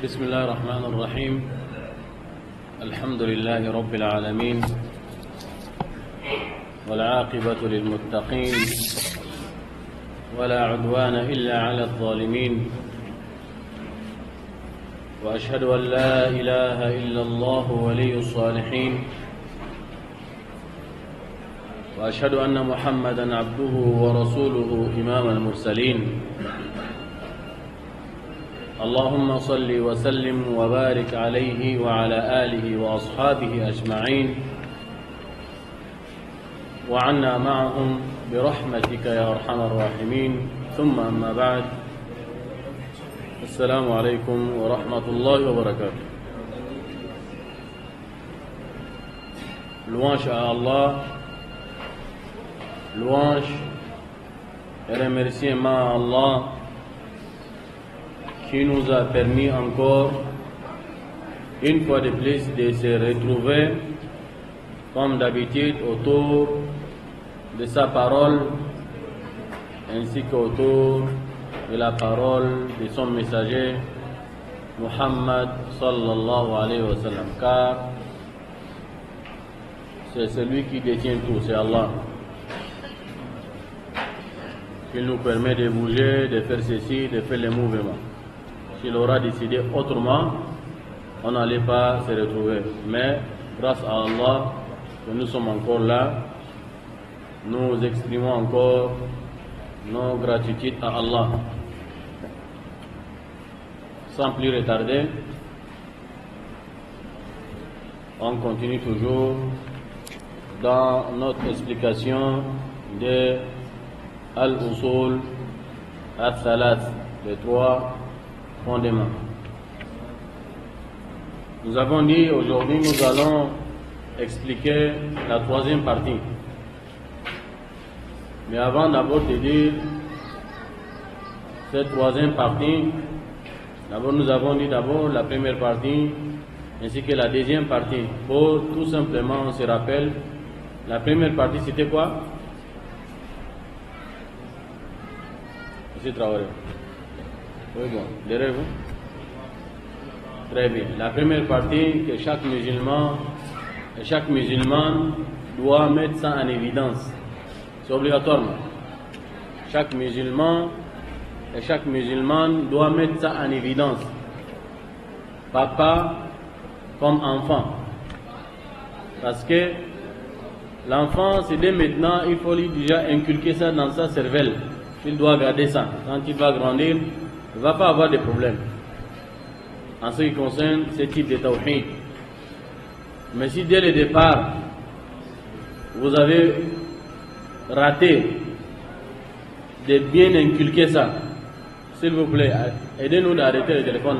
بسم الله الرحمن الرحيم. الحمد لله رب العالمين والعاقبة للمتقين ولا عدوان إلا على الظالمين، وأشهد أن لا إله إلا الله ولي الصالحين، وأشهد أن محمدا عبده ورسوله إمام المرسلين. اللهم صل وسلم وبارك عليه وعلى آله وأصحابه أجمعين، وعنا معهم برحمتك يا أرحم الراحمين. ثم أما بعد، السلام عليكم ورحمة الله وبركاته. Louange à Allah, louange et remerciement à Allah qui nous a permis encore une fois de plus de se retrouver comme d'habitude autour de sa parole ainsi qu'autour de la parole de son messager Muhammad sallallahu alayhi wa sallam, car c'est celui qui détient tout, c'est Allah. Il nous permet de bouger, de faire ceci, de faire les mouvements. S'il aura décidé autrement, on n'allait pas se retrouver. Mais grâce à Allah que nous sommes encore là, nous exprimons encore nos gratitudes à Allah. Sans plus retarder, on continue toujours dans notre explication de Al-Usul Al-Thalath, les trois fondements. Nous avons dit aujourd'hui nous allons expliquer la troisième partie. Mais avant d'abord de dire cette troisième partie, d'abord nous avons dit d'abord la première partie ainsi que la deuxième partie. Pour tout simplement on se rappelle, la première partie c'était quoi? Monsieur Traoré. Oui, bon, derrière vous. Très bien. La première partie que chaque musulman doit mettre ça en évidence. C'est obligatoire. Chaque musulman et chaque musulmane doit mettre ça en évidence. Papa comme enfant. Parce que l'enfant, c'est dès maintenant, il faut lui déjà inculquer ça dans sa cervelle. Il doit garder ça. Quand il va grandir, il ne va pas avoir de problème en ce qui concerne ce type de tawhid. Mais si dès le départ, vous avez raté de bien inculquer ça, s'il vous plaît, aidez-nous d'arrêter le téléphone.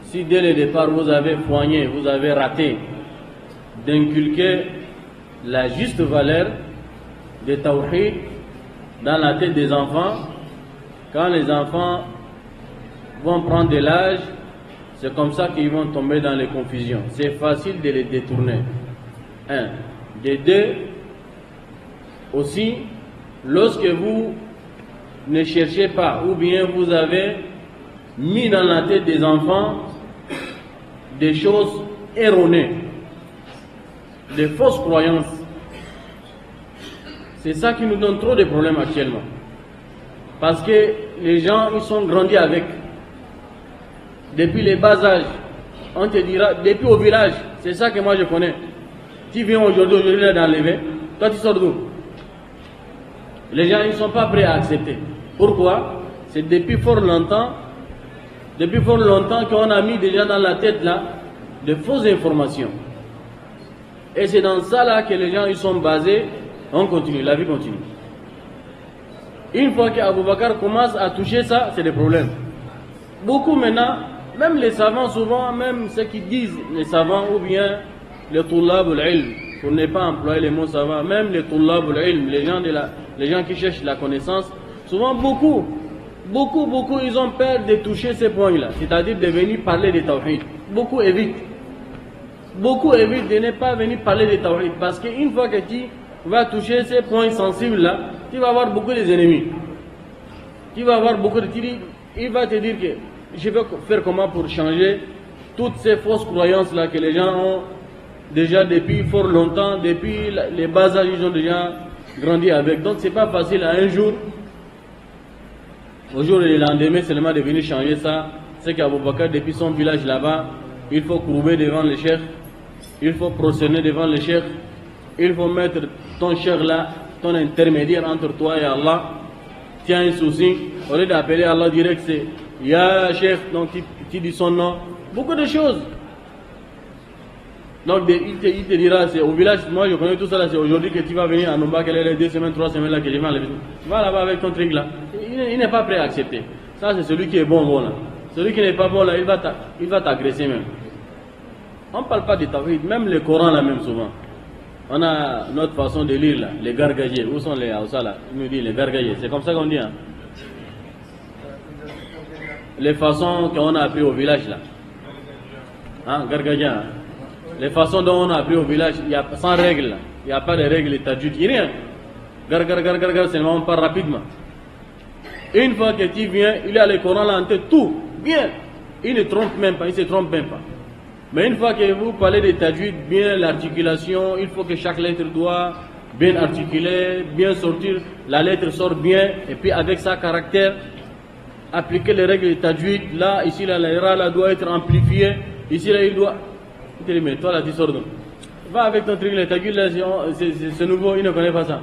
Si dès le départ, vous avez poigné, vous avez raté d'inculquer la juste valeur de tawhid dans la tête des enfants, quand les enfants vont prendre de l'âge, c'est comme ça qu'ils vont tomber dans les confusions. C'est facile de les détourner. Un. De deux, aussi, lorsque vous ne cherchez pas, ou bien vous avez mis dans la tête des enfants des choses erronées, des fausses croyances, c'est ça qui nous donne trop de problèmes actuellement. Parce que les gens, ils sont grandis avec. Depuis les bas âges, on te dira, depuis au village, c'est ça que moi je connais. Tu viens aujourd'hui là d'enlever, toi tu sors d'où? Les gens, ils ne sont pas prêts à accepter. Pourquoi? C'est depuis fort longtemps qu'on a mis déjà dans la tête là, de fausses informations. Et c'est dans ça là que les gens, ils sont basés. On continue, la vie continue. Une fois qu'Abou Bakr commence à toucher ça, c'est des problèmes. Beaucoup maintenant, même les savants souvent, même ceux qui disent les savants ou bien les tullab al-ilm, pour ne pas employer les mots savants, même les tullab al-ilm, les gens qui cherchent la connaissance, souvent beaucoup, ils ont peur de toucher ces points-là, c'est-à-dire de venir parler de tawhid. Beaucoup évitent de ne pas venir parler de tawhid, parce qu'une fois que tu vas toucher ces points sensibles-là, tu vas avoir beaucoup d'ennemis. Tu vas avoir beaucoup de... Il va te dire que je vais faire comment pour changer toutes ces fausses croyances-là que les gens ont déjà depuis fort longtemps, depuis les bas âges, ils ont déjà grandi avec. Donc c'est pas facile à un jour, au jour et le lendemain seulement de venir changer ça. C'est qu'Abou Bakr, depuis son village là-bas, il faut courber devant le cheikh, il faut prosterner devant le cheikh, il faut mettre ton cheikh là, ton intermédiaire entre toi et Allah. Tu as un souci, au lieu d'appeler Allah direct, c'est Ya Cheikh, donc tu dis son nom, beaucoup de choses. Donc il te dira, c'est au village, moi je connais tout ça là, c'est aujourd'hui que tu vas venir à Numba, quelle est les 2 semaines, 3 semaines là que je vais à la maison. Tu vas là-bas avec ton truc là. Il n'est pas prêt à accepter. Ça c'est celui qui est bon là. Celui qui n'est pas bon là, il va t'agresser même. On ne parle pas de tawhid, même le Coran là même souvent. On a notre façon de lire là, les gargagés. Où sont les Hausa là? Il nous dit les gargagés, c'est comme ça qu'on dit hein. Les façons qu'on a appris au village là. Hein, gargagés hein? Les façons dont on a appris au village, il y a sans règles, il n'y a pas de règles, tajwid, il n'y a rien. Gar, seulement on part rapidement. Une fois que tu viens, il y a le Coran là en tête, tout, bien. Il ne trompe même pas, il ne se trompe même pas. Mais une fois que vous parlez de tajwid, bien l'articulation, il faut que chaque lettre doit bien articuler, bien sortir, la lettre sort bien, et puis avec sa caractère, appliquer les règles de tajwid, là, ici, là, la ra là, doit être amplifiée, ici, là, il doit... Il te dit, mais toi là, tu sors donc. Va avec ton truc, le tajwid là, c'est nouveau, il ne connaît pas ça.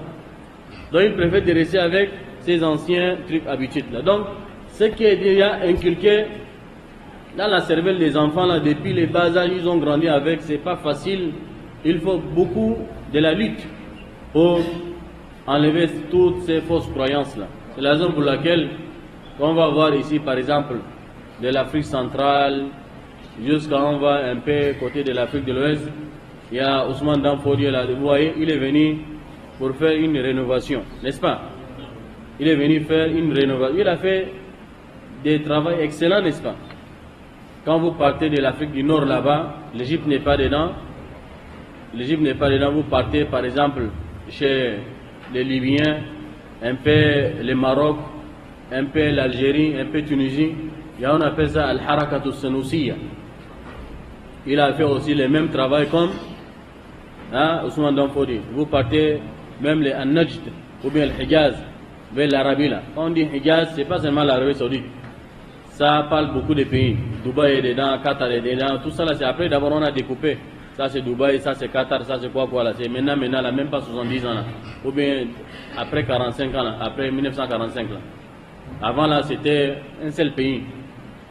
Donc il préfère de rester avec ses anciens trucs habitudes là. Donc, ce qui est déjà inculqué dans la cervelle des enfants là, depuis les bas âges, ils ont grandi avec, c'est pas facile. Il faut beaucoup de la lutte pour enlever toutes ces fausses croyances là. C'est la raison pour laquelle, on va voir ici par exemple, de l'Afrique centrale, jusqu'à on va un peu côté de l'Afrique de l'Ouest, il y a Ousmane Danfodio là, vous voyez, il est venu pour faire une rénovation, n'est-ce pas? Il est venu faire une rénovation, il a fait des travaux excellents, n'est-ce pas? Quand vous partez de l'Afrique du Nord là-bas, l'Égypte n'est pas dedans, vous partez par exemple chez les Libyens, un peu le Maroc, un peu l'Algérie, un peu Tunisie, et on appelle ça Al-Harakatou Sanousiyya. Il a fait aussi le même travail comme Ousmane Danfodio. Vous partez même les An-Najd ou bien le Hijaz, vers l'Arabie là. Quand on dit Hijaz, c'est pas seulement l'Arabie Saoudite. Ça parle beaucoup de pays. Dubaï est dedans, Qatar est dedans, tout ça là, c'est après d'abord on a découpé. Ça c'est Dubaï, ça c'est Qatar, ça c'est quoi là. C'est maintenant là, même pas 70 ans là. Ou bien après 45 ans là, après 1945 là. Avant là, c'était un seul pays.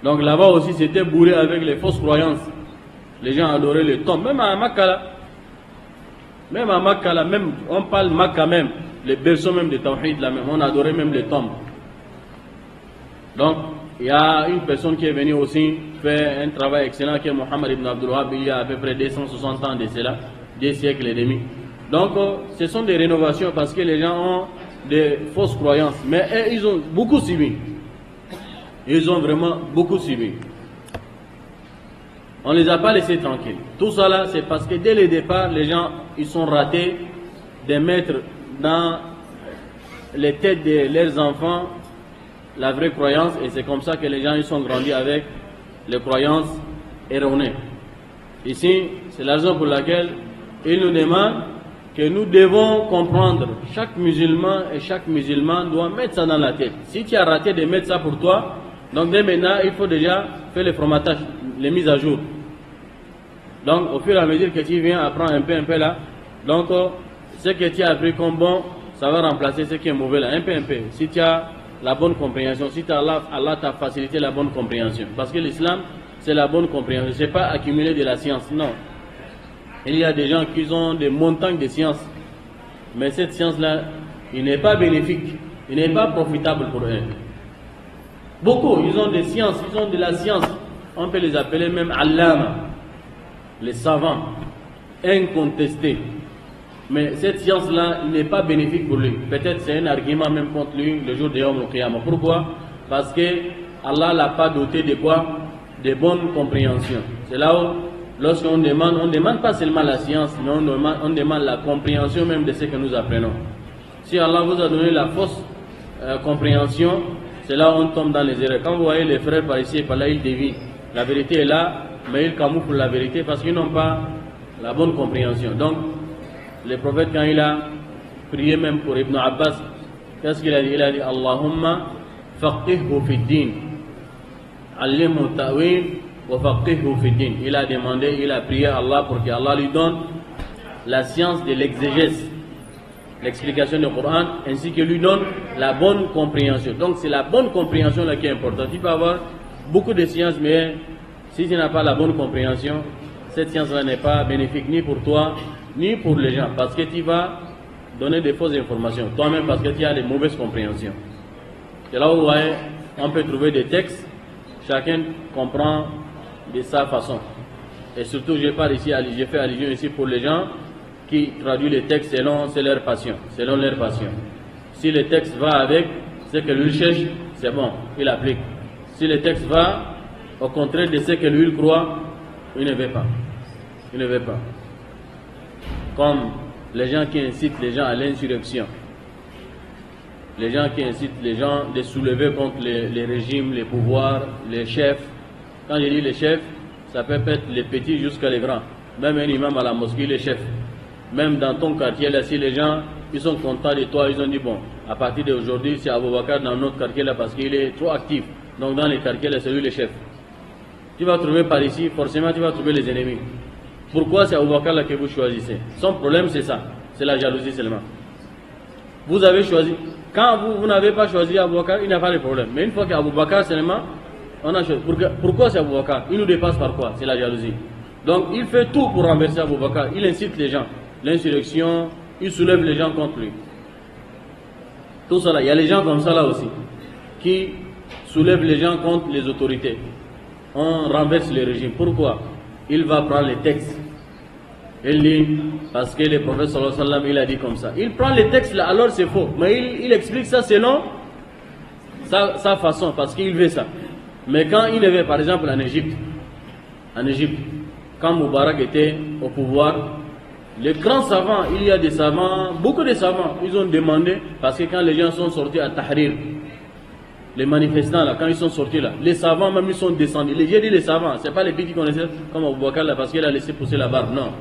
Donc là-bas aussi, c'était bourré avec les fausses croyances. Les gens adoraient les tombes. Même à Makka là, même, on parle Makka même, les berceaux même de Tawhid là même, on adorait même les tombes. Donc, il y a une personne qui est venue aussi faire un travail excellent qui est Mohammed ibn Abdul Wahhab, il y a à peu près 260 ans de cela, 2 siècles et demi. Donc, ce sont des rénovations parce que les gens ont des fausses croyances. Mais eux, ils ont beaucoup suivi. Ils ont vraiment beaucoup suivi. On ne les a pas laissés tranquilles. Tout ça là, c'est parce que dès le départ, les gens, ils sont ratés de mettre dans les têtes de leurs enfants la vraie croyance. Et c'est comme ça que les gens, ils sont grandis avec les croyances erronées. Ici, c'est la raison pour laquelle ils nous demandent que nous devons comprendre. Chaque musulman et chaque musulman doit mettre ça dans la tête. Si tu as raté de mettre ça pour toi, donc dès maintenant, il faut déjà faire le formatage, les mises à jour. Donc au fur et à mesure que tu viens apprendre un peu là, donc ce que tu as appris comme bon, ça va remplacer ce qui est mauvais là, un peu. Si tu as la bonne compréhension, si Allah t'a facilité la bonne compréhension. Parce que l'islam, c'est la bonne compréhension, c'est pas accumuler de la science, non. Il y a des gens qui ont des montagnes de science, mais cette science-là, il n'est pas bénéfique, il n'est pas profitable pour eux. Beaucoup, ils ont des sciences, ils ont de la science, on peut les appeler même allama, les savants, incontestés. Mais cette science-là n'est pas bénéfique pour lui. Peut-être c'est un argument même contre lui le jour de Yawm al-Qiyamah. Pourquoi? Parce que Allah l'a pas doté de quoi? De bonnes compréhensions. C'est là où, lorsqu'on demande, on ne demande pas seulement la science, mais on demande la compréhension même de ce que nous apprenons. Si Allah vous a donné la fausse compréhension, c'est là où on tombe dans les erreurs. Quand vous voyez les frères par ici et par là, ils dévient. La vérité est là, mais ils camouflent la vérité parce qu'ils n'ont pas la bonne compréhension. Donc, le prophète, quand il a prié même pour Ibn Abbas, qu'est-ce qu'il a dit? Il a dit Allahumma faqihhu fi din, allimhu ta'wil wa faqihhu fi din. Il a demandé, il a prié à Allah pour qu'Allah lui donne la science de l'exégèse, l'explication du Coran, ainsi que lui donne la bonne compréhension. Donc c'est la bonne compréhension là qui est importante. Tu peux avoir beaucoup de sciences, mais si tu n'as pas la bonne compréhension, cette science-là n'est pas bénéfique ni pour toi, ni pour les gens, parce que tu vas donner des fausses informations, toi-même parce que tu as des mauvaises compréhensions. C'est là où on peut trouver des textes, chacun comprend de sa façon. Et surtout, j'ai fait allusion ici pour les gens qui traduisent les textes selon leur passion, selon leur passion. Si le texte va avec ce que lui cherche, c'est bon, il applique. Si le texte va au contraire de ce que lui croit, il ne veut pas. Il ne veut pas. Comme les gens qui incitent les gens à l'insurrection. Les gens qui incitent les gens de soulever contre les régimes, les pouvoirs, les chefs. Quand je dis les chefs, ça peut être les petits jusqu'à les grands. Même un imam à la mosquée, les chefs. Même dans ton quartier, là, si les gens ils sont contents de toi, ils ont dit bon, à partir d'aujourd'hui, c'est Abou Bakar dans notre quartier là parce qu'il est trop actif. Donc dans les quartiers là, c'est lui le chef. Tu vas trouver par ici, forcément tu vas trouver les ennemis. Pourquoi c'est Abou Bakar là que vous choisissez? Son problème c'est ça, c'est la jalousie seulement. Vous avez choisi. Quand vous n'avez pas choisi Abou Bakar, il n'y a pas de problème. Mais une fois qu'Abou Bakar seulement, on a choisi. Pourquoi c'est Abou Bakar? Il nous dépasse par quoi? C'est la jalousie. Donc il fait tout pour renverser Abou Bakar. Il incite les gens. L'insurrection, il soulève les gens contre lui. Tout ça là, il y a les gens comme ça là aussi, qui soulèvent les gens contre les autorités. On renverse le régime. Pourquoi? Il va prendre les textes. Il dit, parce que le prophète sallallahu alayhi wa sallam, il a dit comme ça. Il prend les textes là, alors c'est faux. Mais il explique ça selon sa façon, parce qu'il veut ça. Mais quand il veut, par exemple en Égypte, quand Moubarak était au pouvoir, les grands savants, il y a des savants, beaucoup de savants, ils ont demandé, parce que quand les gens sont sortis à Tahrir, les manifestants là, quand ils sont sortis là, les savants même ils sont descendus. J'ai dit les savants, c'est pas les petits qu'on essaie comme Abou Bakar là, parce qu'il a laissé pousser la barbe, non.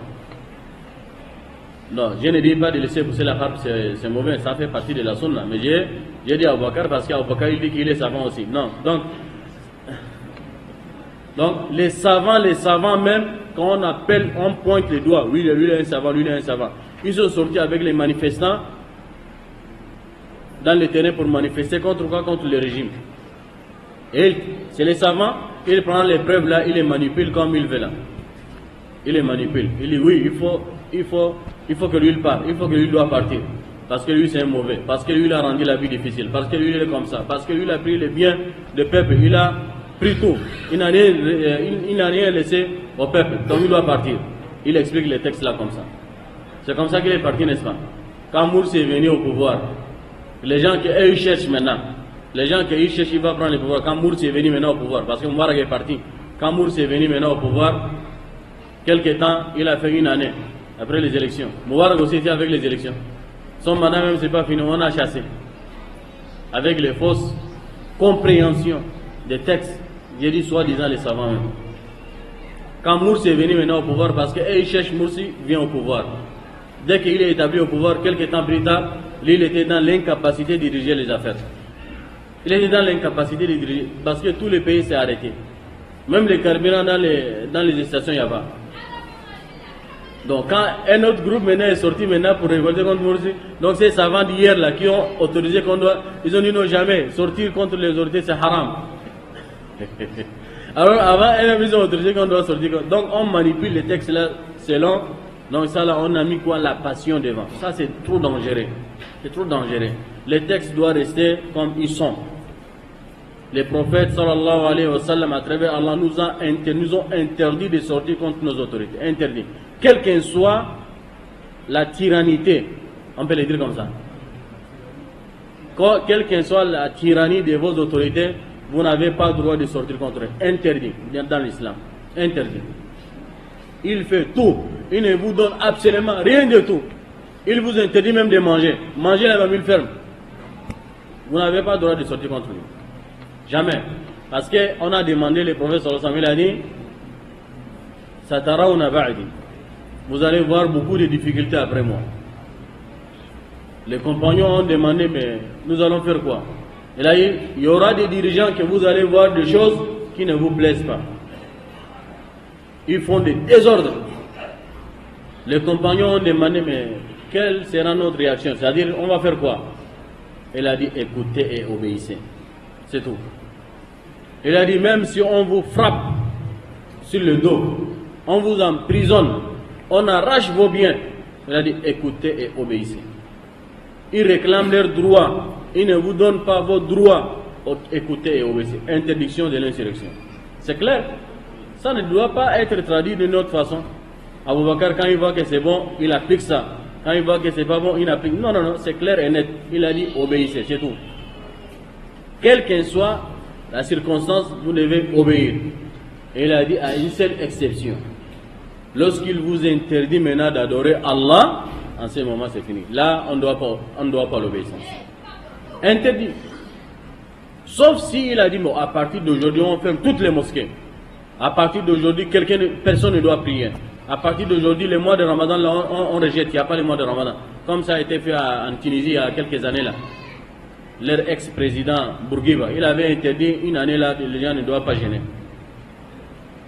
Non, je ne dis pas de laisser pousser la barbe, c'est mauvais, ça fait partie de la sunna. Mais j'ai dit Abou Bakar parce qu'Abou Bakar il dit qu'il est savant aussi. Non, donc les savants même, quand on appelle, on pointe les doigts. Oui, lui il est un savant, lui il est un savant. Ils sont sortis avec les manifestants dans le terrain pour manifester contre quoi? Contre le régime. Et c'est les savants, ils prennent les preuves là, ils les manipulent comme ils veulent là. Ils les manipulent. Il dit oui, il faut que lui il parte, il faut que lui doit partir. Parce que lui c'est un mauvais, parce que lui il a rendu la vie difficile, parce que lui il est comme ça, parce que lui il a pris les biens du peuple, il a pris tout. Il n'a rien laissé au peuple, donc il doit partir. Il explique les textes là comme ça. C'est comme ça qu'il est parti, n'est-ce pas? Quand Morsi est venu au pouvoir, les gens qu'ils cherchent maintenant, il va prendre le pouvoir. Quand Morsi est venu maintenant au pouvoir, parce que Moubarak est parti. Quand Morsi est venu maintenant au pouvoir, quelque temps, il a fait une année après les élections. Moubarak aussi était avec les élections. Son mandat même c'est pas fini, on a chassé. Avec les fausses compréhensions des textes, j'ai dit soi-disant les savants même. Quand Morsi est venu maintenant au pouvoir, parce qu'il cherche Morsi, vient au pouvoir. Dès qu'il est établi au pouvoir, quelques temps plus tard, lui, il était dans l'incapacité de diriger les affaires. Il était dans l'incapacité de diriger, parce que tout le pays s'est arrêté. Même les carburants dans les stations, il n'y a pas. Donc quand un autre groupe maintenant est sorti maintenant pour révolter contre Morsi, donc ces savants d'hier là qui ont autorisé qu'on doit, ils ont dit non jamais, sortir contre les autorités c'est haram. Alors avant, ils ont autorisé qu'on doit sortir. Donc on manipule les textes là selon. Donc ça là, on a mis quoi? La passion devant. Ça c'est trop dangereux. C'est trop dangereux. Les textes doivent rester comme ils sont. Les prophètes sallallahu alayhi wa sallam à travers Allah nous ont interdit de sortir contre nos autorités. Interdit. Quelle qu'en soit la tyrannité, on peut le dire comme ça. Quelle qu'en soit la tyrannie de vos autorités, vous n'avez pas le droit de sortir contre eux. Interdit dans l'islam. Interdit. Il fait tout. Il ne vous donne absolument rien de tout. Il vous interdit même de manger. Manger la mamie ferme. Vous n'avez pas le droit de sortir contre lui. Jamais. Parce qu'on a demandé, le prophète sallallahu alayhi wa sallam, il a dit, Satarawna ba'di. Vous allez voir beaucoup de difficultés après moi. Les compagnons ont demandé, mais nous allons faire quoi? Il a dit, il y aura des dirigeants que vous allez voir des choses qui ne vous plaisent pas. Ils font des désordres. Les compagnons ont demandé, mais quelle sera notre réaction? C'est-à-dire, on va faire quoi? Il a dit, écoutez et obéissez. C'est tout. Il a dit, même si on vous frappe sur le dos, on vous emprisonne, on arrache vos biens, il a dit, écoutez et obéissez. Ils réclament leurs droits, ils ne vous donnent pas vos droits, écoutez et obéissez. Interdiction de l'insurrection. C'est clair. Ça ne doit pas être traduit d'une autre façon. Abou Bakr, quand il voit que c'est bon, il applique ça. Quand il voit que c'est pas bon, il applique. Non, non, non, c'est clair et net. Il a dit obéissez, c'est tout. Quelle qu'en soit la circonstance, vous devez obéir. Et il a dit à une seule exception. Lorsqu'il vous interdit maintenant d'adorer Allah, en ce moment c'est fini. Là, on ne doit pas l'obéissance. Interdit. Sauf s'il a dit, bon, à partir d'aujourd'hui, on ferme toutes les mosquées. À partir d'aujourd'hui, personne ne doit prier. À partir d'aujourd'hui, le mois de Ramadan, là, on rejette. Il n'y a pas le mois de Ramadan. Comme ça a été fait en Tunisie il y a quelques années là. Leur ex-président Bourguiba, il avait interdit une année là, les gens ne doivent pas gêner.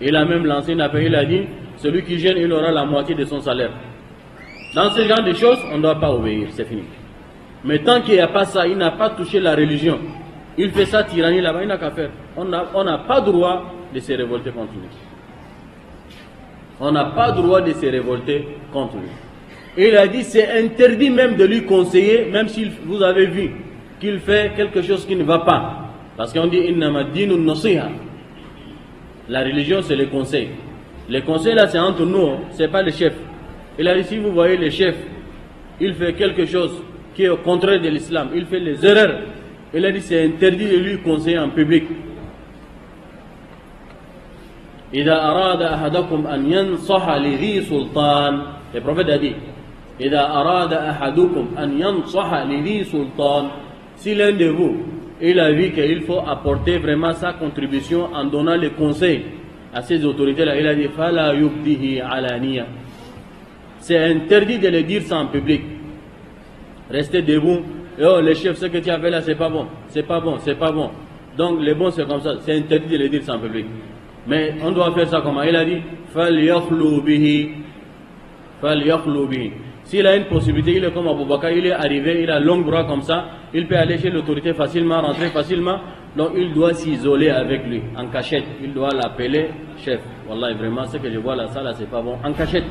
Il a même lancé une appel, il a dit, celui qui gêne, il aura la moitié de son salaire. Dans ce genre de choses, on ne doit pas obéir, c'est fini. Mais tant qu'il n'y a pas ça, il n'a pas touché la religion. Il fait ça tyrannie là-bas, il n'a qu'à faire. On n'a pas droit de se révolter contre lui. On n'a pas droit de se révolter contre lui. Et il a dit, c'est interdit même de lui conseiller, même si vous avez vu qu'il fait quelque chose qui ne va pas. Parce qu'on dit, innama dinun nasiha. La religion, c'est le conseil. Le conseil là, c'est entre nous, c'est pas le chef. Il a dit, si vous voyez le chef, il fait quelque chose qui est au contraire de l'islam, il fait les erreurs. Il a dit, c'est interdit de lui conseiller en public. إذا أراد أحدكم أن ينصح لذي سلطان, le prophète a dit, إذا أراد أحدكم أن ينصح لذي سلطان, si l'un de vous, il a vu qu'il faut apporter vraiment sa contribution en donnant les conseils à ces autorités-là, il a dit, فَلَا يُبْدِهِ عَلَانِيًا. C'est interdit de le dire ça en public. Restez debout. Oh, le chef, ce que tu as fait là, c'est pas bon. C'est pas bon, c'est pas bon. Donc, le bon, c'est comme ça. C'est interdit de le dire ça en public. Mais on doit faire ça comment? Il a dit, فَلْيَخْلُوا بِهِ. فَلْيَخْلُوا بِهِ. S'il a une possibilité, il est comme Abou Bakr, il est arrivé, il a long bras comme ça, il peut aller chez l'autorité facilement, rentrer facilement, donc il doit s'isoler avec lui, en cachette. Il doit l'appeler chef. Wallah, vraiment, ce que je vois là, ça là, c'est pas bon. En cachette,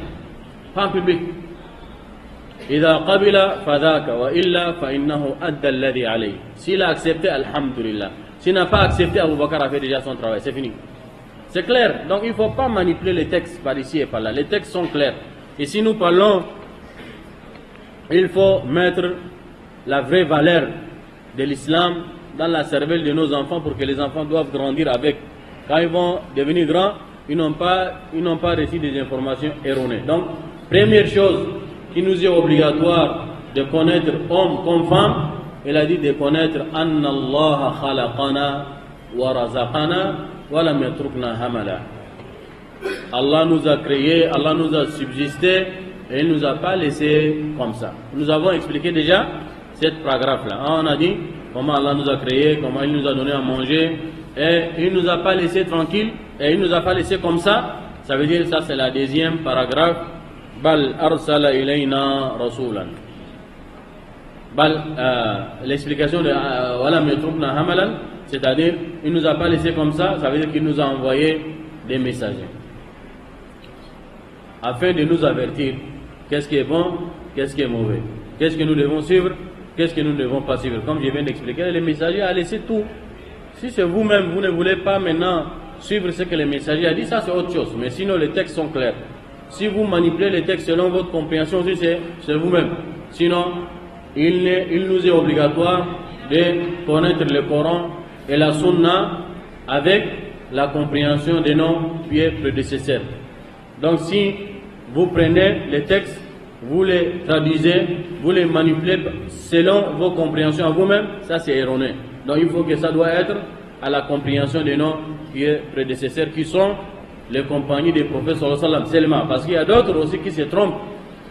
pas en public. إذا قبل فذاك وإلا فإنه أدى الذي عليه. S'il a accepté, alhamdulillah. S'il n'a pas accepté, Abou Bakr a fait déjà son travail, c'est fini. C'est clair, donc il ne faut pas manipuler les textes par ici et par là. Les textes sont clairs. Et si nous parlons, il faut mettre la vraie valeur de l'islam dans la cervelle de nos enfants pour que les enfants doivent grandir avec. Quand ils vont devenir grands, ils n'ont pas reçu des informations erronées. Donc, première chose qui nous est obligatoire de connaître homme comme femme, il a dit de connaître Anna Allah khalaqana wa razaqana wa lam yatrukna hamala. Allah nous a créés, Allah nous a subsisté et il ne nous a pas laissé comme ça. Nous avons expliqué déjà cette paragraphe-là. On a dit comment Allah nous a créés, comment il nous a donné à manger et il ne nous a pas laissé tranquille et il ne nous a pas laissé comme ça. Ça veut dire ça c'est la deuxième paragraphe. Bal arsala ilayna rasulan. L'explication de Wala metrukna hamalan, c'est-à-dire il ne nous a pas laissé comme ça veut dire qu'il nous a envoyé des messagers afin de nous avertir qu'est-ce qui est bon, qu'est-ce qui est mauvais, qu'est-ce que nous devons suivre, qu'est-ce que nous ne devons pas suivre. Comme je viens d'expliquer, le messager a laissé tout. Si c'est vous-même, vous ne voulez pas maintenant suivre ce que le messager a dit, ça c'est autre chose. Mais sinon les textes sont clairs. Si vous manipulez les textes selon votre compréhension, c'est vous-même. Sinon, il nous est obligatoire de connaître le Coran et la Sunna avec la compréhension de nos pieds prédécesseurs. Donc si vous prenez les textes, vous les traduisez, vous les manipulez selon vos compréhensions à vous-même, ça c'est erroné. Donc il faut que ça doit être à la compréhension de nos pieux prédécesseurs qui sont les compagnies des prophètes sallallahu alayhi wa sallam seulement. Parce qu'il y a d'autres aussi qui se trompent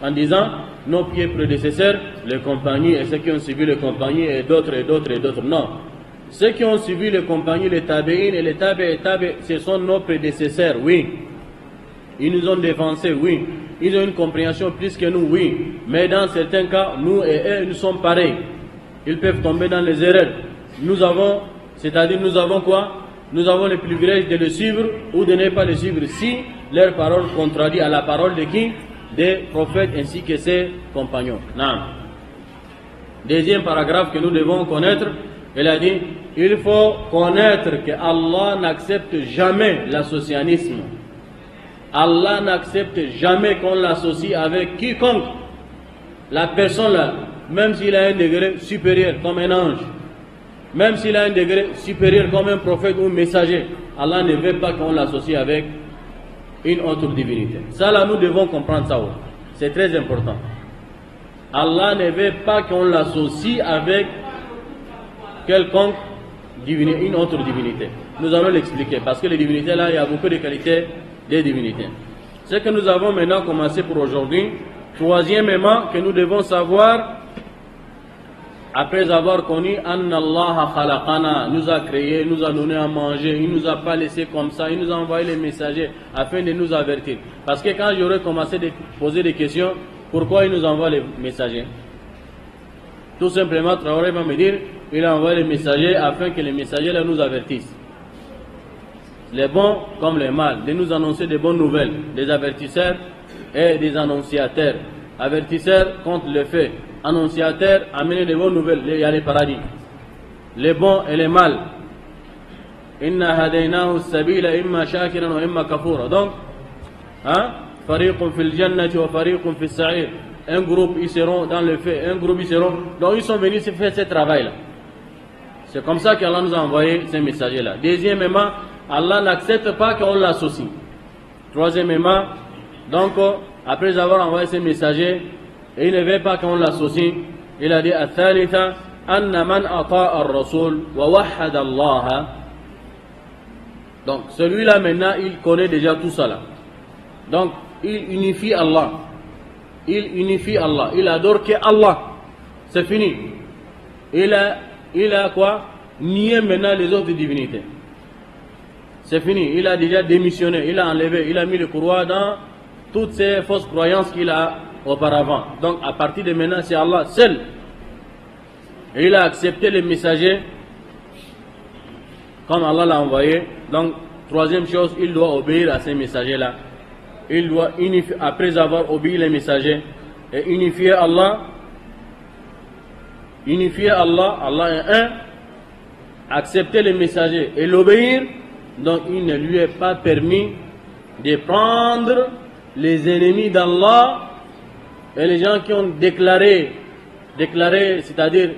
en disant nos pieux prédécesseurs, les compagnies et ceux qui ont suivi les compagnies et d'autres et d'autres et d'autres. Non. Ceux qui ont suivi les compagnies, les tabi'in et les tabi'in, ce sont nos prédécesseurs, oui. Ils nous ont dévancés, oui. Ils ont une compréhension plus que nous, oui. Mais dans certains cas, nous et eux, nous sommes pareils. Ils peuvent tomber dans les erreurs. Nous avons, c'est-à-dire nous avons quoi? Nous avons le privilège de le suivre ou de ne pas le suivre si leur parole contradit à la parole de qui? Des prophètes ainsi que ses compagnons. Non. Deuxième paragraphe que nous devons connaître, il a dit, il faut connaître que Allah n'accepte jamais l'associanisme. Allah n'accepte jamais qu'on l'associe avec quiconque. La personne là, même s'il a un degré supérieur comme un ange, même s'il a un degré supérieur comme un prophète ou un messager, Allah ne veut pas qu'on l'associe avec une autre divinité. Ça là, nous devons comprendre ça. C'est très important. Allah ne veut pas qu'on l'associe avec quelconque divinité, une autre divinité. Nous allons l'expliquer parce que les divinités là, il y a beaucoup de qualités des divinités. Ce que nous avons maintenant commencé pour aujourd'hui. Troisièmement, que nous devons savoir, après avoir connu Anna Allah khalaqana, nous a créé, nous a donné à manger, il nous a pas laissé comme ça, il nous a envoyé les messagers afin de nous avertir. Parce que quand j'aurais commencé à poser des questions, pourquoi il nous envoie les messagers? Tout simplement, Traoré va me dire, il a envoyé les messagers afin que les messagers là nous avertissent. Les bons comme les mal, de nous annoncer des bonnes nouvelles, des avertisseurs et des annonciateurs. Avertisseurs contre le fait, annonciateurs amener des bonnes nouvelles, il y a les paradis. Les bons et les mal. Inna hadaynahu sabila imma shakiran wa imma kafura. Donc, fariqun fil jannati wa fariqun fil sa'ir. Un groupe ils seront dans le fait, un groupe ils seront. Donc ils sont venus faire ce travail-là. C'est comme ça qu'Allah nous a envoyé ces messagers-là. Deuxièmement, Allah n'accepte pas qu'on l'associe. Troisièmement, donc, après avoir envoyé ces messagers, il ne veut pas qu'on l'associe. Il a dit Athalitha, Anna man ata'a ar-rasul wa wahhada Allah. Donc, celui-là maintenant, il connaît déjà tout ça là. Donc, il unifie Allah. Il unifie Allah. Il adore que Allah. C'est fini. Il a quoi? Nié maintenant les autres divinités. C'est fini, il a déjà démissionné, il a enlevé, il a mis le courroie dans toutes ces fausses croyances qu'il a auparavant. Donc à partir de maintenant, c'est Allah seul. Et il a accepté les messagers comme Allah l'a envoyé. Donc troisième chose, il doit obéir à ces messagers-là. Il doit unifier, après avoir obéi les messagers, et unifier Allah. Unifier Allah, Allah est un. Accepter les messagers et l'obéir. Donc il ne lui est pas permis de prendre les ennemis d'Allah et les gens qui ont déclaré, c'est-à-dire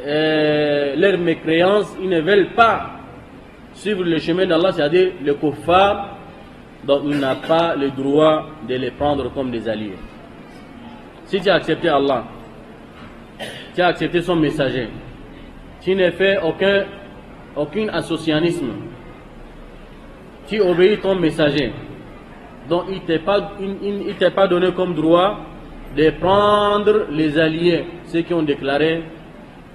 leur mécréance, ils ne veulent pas suivre le chemin d'Allah, c'est-à-dire le kuffar, donc il n'a pas le droit de les prendre comme des alliés. Si tu as accepté Allah, tu as accepté son messager, tu ne fais aucun associationnisme, tu obéis ton messager, donc il ne t'est pas donné comme droit de prendre les alliés, ceux qui ont déclaré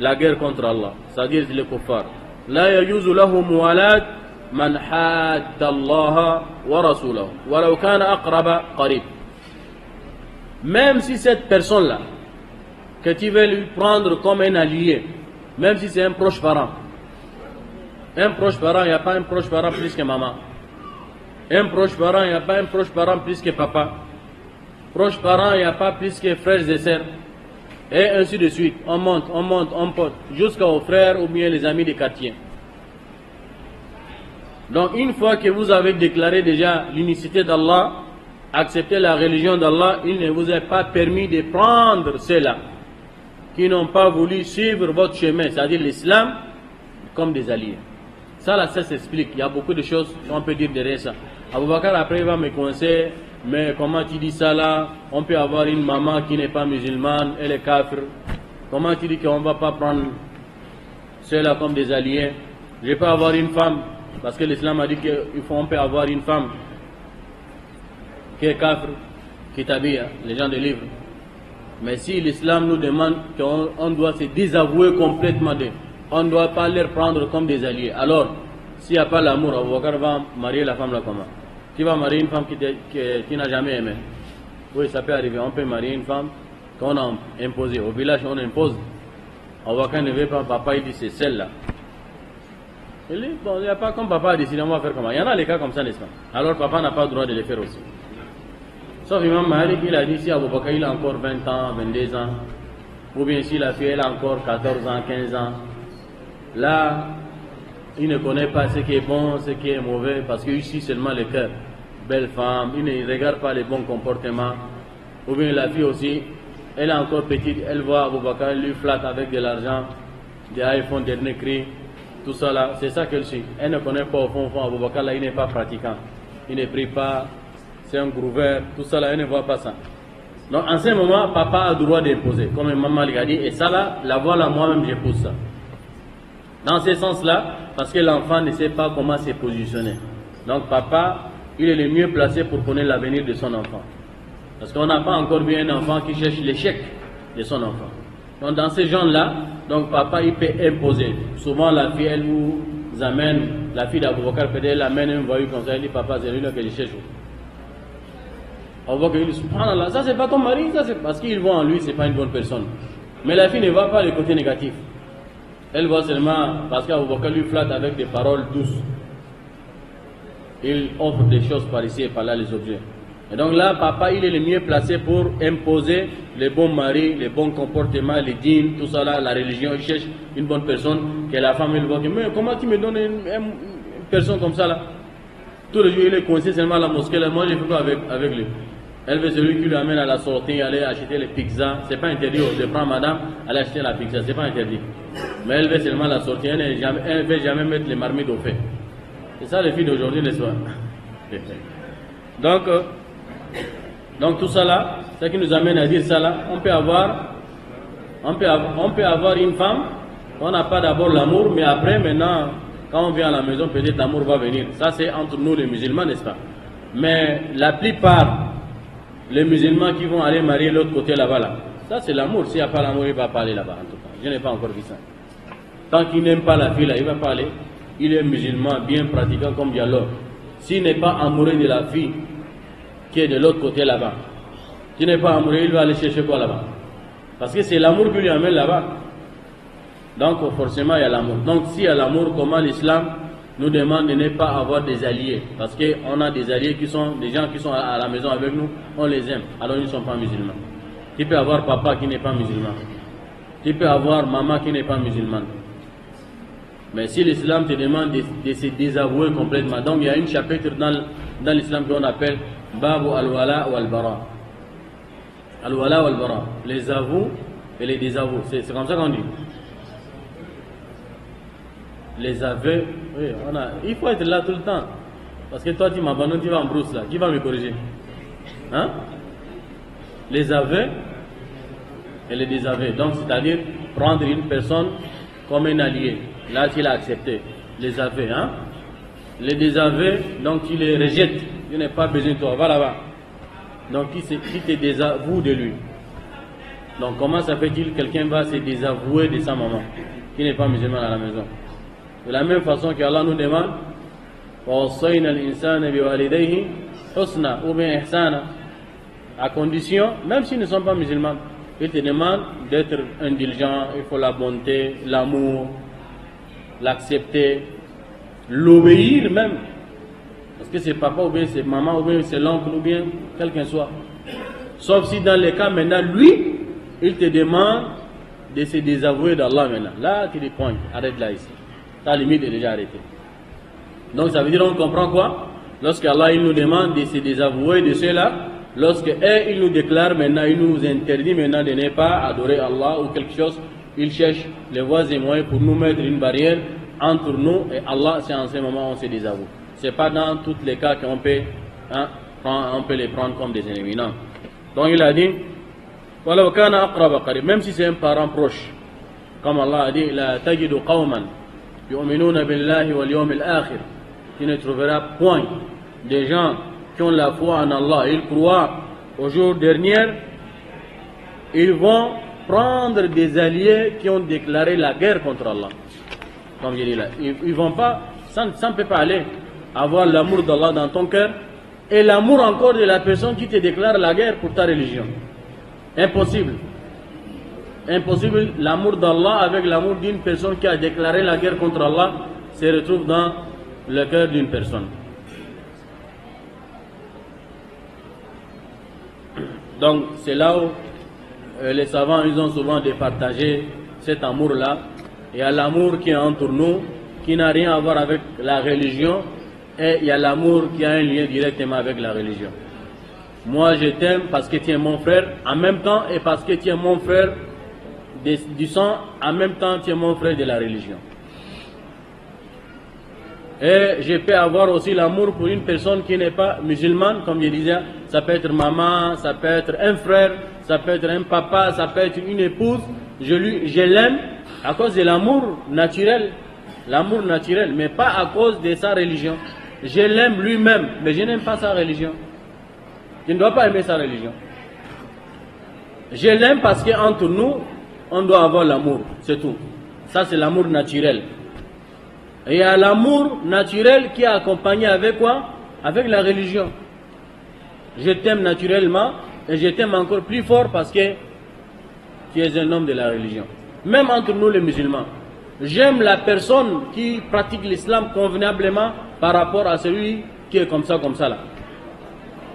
la guerre contre Allah, c'est-à-dire les kuffars. La yajuzu lahum walad man hadda Allah wa rasulahu walau kana aqraba qarib. Même si cette personne-là que tu veux lui prendre comme un allié, même si c'est un proche parent, il n'y a pas un proche parent plus que maman. Un proche parent, il n'y a pas un proche parent plus que papa. Proche parent, il n'y a pas plus que frères et sœurs. Et ainsi de suite. On monte, jusqu'aux frères ou bien les amis des quartiers. Donc une fois que vous avez déclaré déjà l'unicité d'Allah, accepté la religion d'Allah, il ne vous est pas permis de prendre ceux-là qui n'ont pas voulu suivre votre chemin, c'est-à-dire l'islam, comme des alliés. Ça là, ça s'explique. Il y a beaucoup de choses qu'on peut dire derrière ça. Abou Bakr après il va me conseiller, mais comment tu dis ça là? On peut avoir une maman qui n'est pas musulmane, elle est kafir. Comment tu dis qu'on ne va pas prendre ceux-là comme des alliés? Je peux avoir une femme, parce que l'islam a dit qu'on peut avoir une femme qui est kafir, qui t'habille, les gens des livres. Mais si l'islam nous demande qu'on doit se désavouer complètement d'eux, on ne doit pas les prendre comme des alliés. Alors, s'il n'y a pas l'amour, Abu Bakr va marier la femme là comment? Tu vas marier une femme qui n'a jamais aimé. Oui, ça peut arriver. On peut marier une femme qu'on a imposée. Au village, on impose. Abu Bakr ne veut pas, papa, il dit c'est celle-là. Il dit, bon, il n'y a pas comme papa a décidé, on va faire comment? Il y en a les cas comme ça, n'est-ce pas? Alors, papa n'a pas le droit de les faire aussi. Sauf Imam Malik, il a dit si Abu Bakr il a encore 20 ans, 22 ans, ou bien si la fille elle a encore 14 ans, 15 ans, là, il ne connaît pas ce qui est bon, ce qui est mauvais, parce que ici seulement le cœur. Belle femme, il ne regarde pas les bons comportements. Ou bien la fille aussi, elle est encore petite, elle voit Abu Bakr, elle lui flatte avec de l'argent, des iPhones, dernier cri, tout ça là, c'est ça qu'elle suit. Elle ne connaît pas au fond, Abu Bakr là, il n'est pas pratiquant, il ne prie pas. C'est un grouveur, tout ça là, elle ne voit pas ça. Donc en ce moment, papa a le droit d'imposer, comme maman lui a dit, et ça là, la voix là, moi-même j'épouse ça. Dans ce sens-là, parce que l'enfant ne sait pas comment se positionner. Donc papa, il est le mieux placé pour connaître l'avenir de son enfant. Parce qu'on n'a pas encore vu un enfant qui cherche l'échec de son enfant. Donc dans ces gens-là, donc papa il peut imposer. Souvent la fille, elle vous amène, la fille d'Abu Bakr, peut-être elle amène un voyou comme ça, elle dit papa c'est lui là que je cherche. On voit qu'il dit subhanallah, ça c'est pas ton mari, ça c'est parce qu'il voit en lui, c'est pas une bonne personne. Mais la fille ne voit pas le côté négatif. Elle voit seulement, parce qu'Abu Bakr lui flatte avec des paroles douces. Il offre des choses par ici et par là, les objets. Et donc là, papa, il est le mieux placé pour imposer les bons maris, les bons comportements, les dînes, tout ça là, la religion. Il cherche une bonne personne, que la femme, il voit que, mais comment tu me donnes une personne comme ça là? Tous les jours, il est coincé seulement à la mosquée, là, moi je fais quoi avec lui? Elle veut celui qui lui amène à la sortie, aller acheter les pizzas. C'est pas interdit de prendre madame, aller acheter la pizza, c'est pas interdit. Mais elle veut seulement la sortie, elle ne veut jamais mettre les marmites au fait. C'est ça les filles d'aujourd'hui, n'est-ce pas? Donc tout ça là, ce qui nous amène à dire ça là, on peut avoir une femme, on n'a pas d'abord l'amour, mais après maintenant, quand on vient à la maison, peut-être l'amour va venir. Ça c'est entre nous les musulmans, n'est-ce pas? Mais la plupart, les musulmans qui vont aller marier l'autre côté là-bas, là, ça c'est l'amour. S'il n'y a pas l'amour, il ne va pas aller là-bas en tout cas. Je n'ai pas encore vu ça. Tant qu'il n'aime pas la fille là, il ne va pas aller. Il est musulman, bien pratiquant comme dialogue. S'il n'est pas amoureux de la fille qui est de l'autre côté là-bas, s'il n'est pas amoureux, il va aller chercher quoi là-bas? Parce que c'est l'amour qui lui amène là-bas. Donc forcément il y a l'amour. Donc s'il y a l'amour, comment l'islam nous demande de ne pas avoir des alliés? Parce qu'on a des alliés qui sont des gens qui sont à la maison avec nous, on les aime, alors ils ne sont pas musulmans. Tu peux avoir papa qui n'est pas musulman. Tu peux avoir maman qui n'est pas musulmane. Mais si l'islam te demande de se désavouer complètement, donc il y a un chapitre dans l'islam qu'on appelle Babu al-Wala wal-Bara. Al-Wala wal-Bara, les aveux et les désaveux, c'est comme ça qu'on dit. Les aveux, oui, il faut être là tout le temps. Parce que toi tu m'abandonnes, tu vas en brousse là, qui va me corriger? Hein? Les aveux et les désaveux. Donc c'est-à-dire prendre une personne comme un allié. Là tu l'as accepté. Les aveux, hein? Les désaveux, donc tu les rejettes. Tu n'as pas besoin de toi, va là-bas. Donc qui te désavoue de lui? Donc comment ça fait-il quelqu'un va se désavouer de sa maman qui n'est pas musulman à la maison? De la même façon qu'Allah nous demande وَوَصَّيْنَا الْإِنسَانَ بِوَالِدَيْهِ حُسْنًا ou bien ihsana, à condition, même s'ils ne sont pas musulmans, ils te demandent d'être indulgent, il faut la bonté, l'amour, l'accepter, l'obéir même. Parce que c'est papa ou bien c'est maman ou bien c'est l'oncle ou bien quelqu'un soit. Sauf si dans les cas maintenant, lui, il te demande de se désavouer d'Allah maintenant. Là, tu dis point, arrête là ici. Ta limite est déjà arrêtée. Donc ça veut dire on comprend quoi? Lorsque Allah il nous demande de se désavouer de cela, lorsque il nous déclare maintenant, il nous interdit maintenant de ne pas adorer Allah ou quelque chose, il cherche les voies et moyens pour nous mettre une barrière entre nous et Allah. C'est en ce moment on se désavoue. C'est pas dans tous les cas qu'on peut, on peut les prendre comme des ennemis. Non. Donc il a dit, même si c'est un parent proche, comme Allah a dit, la tajidu qawman yu'minuna billahi wal yawmil akhir, tu ne trouveras point des gens qui ont la foi en Allah, ils croient au jour dernier, ils vont prendre des alliés qui ont déclaré la guerre contre Allah. Comme je dis là, ils vont pas, ça ne peut pas aller, avoir l'amour d'Allah dans ton cœur et l'amour encore de la personne qui te déclare la guerre pour ta religion. Impossible. Impossible, l'amour d'Allah avec l'amour d'une personne qui a déclaré la guerre contre Allah se retrouve dans le cœur d'une personne. Donc c'est là où les savants ils ont souvent départagé cet amour-là. Il y a l'amour qui est entre nous, qui n'a rien à voir avec la religion, et il y a l'amour qui a un lien directement avec la religion. Moi je t'aime parce que tu es mon frère, en même temps, et parce que tu es mon frère du sang, en même temps tu es mon frère de la religion. Et je peux avoir aussi l'amour pour une personne qui n'est pas musulmane, comme je disais, ça peut être maman, ça peut être un frère, ça peut être un papa, ça peut être une épouse. Je l'aime à cause de l'amour naturel, mais pas à cause de sa religion. Je l'aime lui-même, mais je n'aime pas sa religion. Je ne dois pas aimer sa religion. Je l'aime parce qu'entre nous, on doit avoir l'amour, c'est tout. Ça c'est l'amour naturel. Et il y a l'amour naturel qui est accompagné avec quoi? Avec la religion. Je t'aime naturellement et je t'aime encore plus fort parce que tu es un homme de la religion. Même entre nous les musulmans. J'aime la personne qui pratique l'islam convenablement par rapport à celui qui est comme ça là.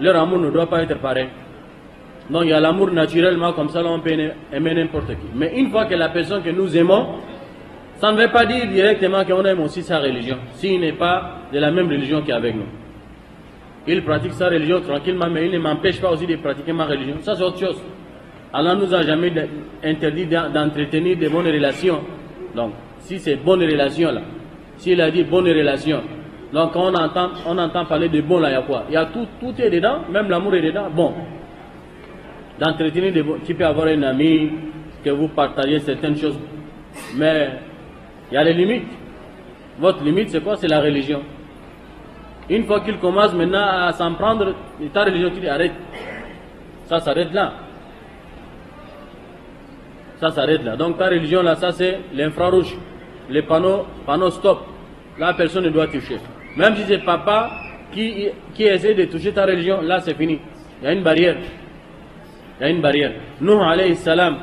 Leur amour ne doit pas être pareil. Donc il y a l'amour naturellement comme ça là on peut aimer n'importe qui. Mais une fois que la personne que nous aimons, ça ne veut pas dire directement qu'on aime aussi sa religion, s'il n'est pas de la même religion qu'avec nous. Il pratique sa religion tranquillement, mais il ne m'empêche pas aussi de pratiquer ma religion. Ça c'est autre chose. Allah ne nous a jamais interdit d'entretenir de bonnes relations. Donc, si c'est bonnes relations là, s'il a dit bonnes relations, donc quand on entend parler de bon là, il y a quoi? Il y a tout est dedans, même l'amour est dedans. Bon, d'entretenir de bons, tu peux avoir un ami, que vous partagez certaines choses, mais il y a des limites. Votre limite, c'est quoi? C'est la religion. Une fois qu'il commence maintenant à s'en prendre, ta religion, tu dis arrête. Ça s'arrête là. Ça s'arrête là. Donc ta religion là, ça c'est l'infrarouge. Les panneaux stop. Là, personne ne doit toucher. Même si c'est papa qui essaie de toucher ta religion, là c'est fini. Il y a une barrière. Il y a une barrière. Nuh alayhi salam,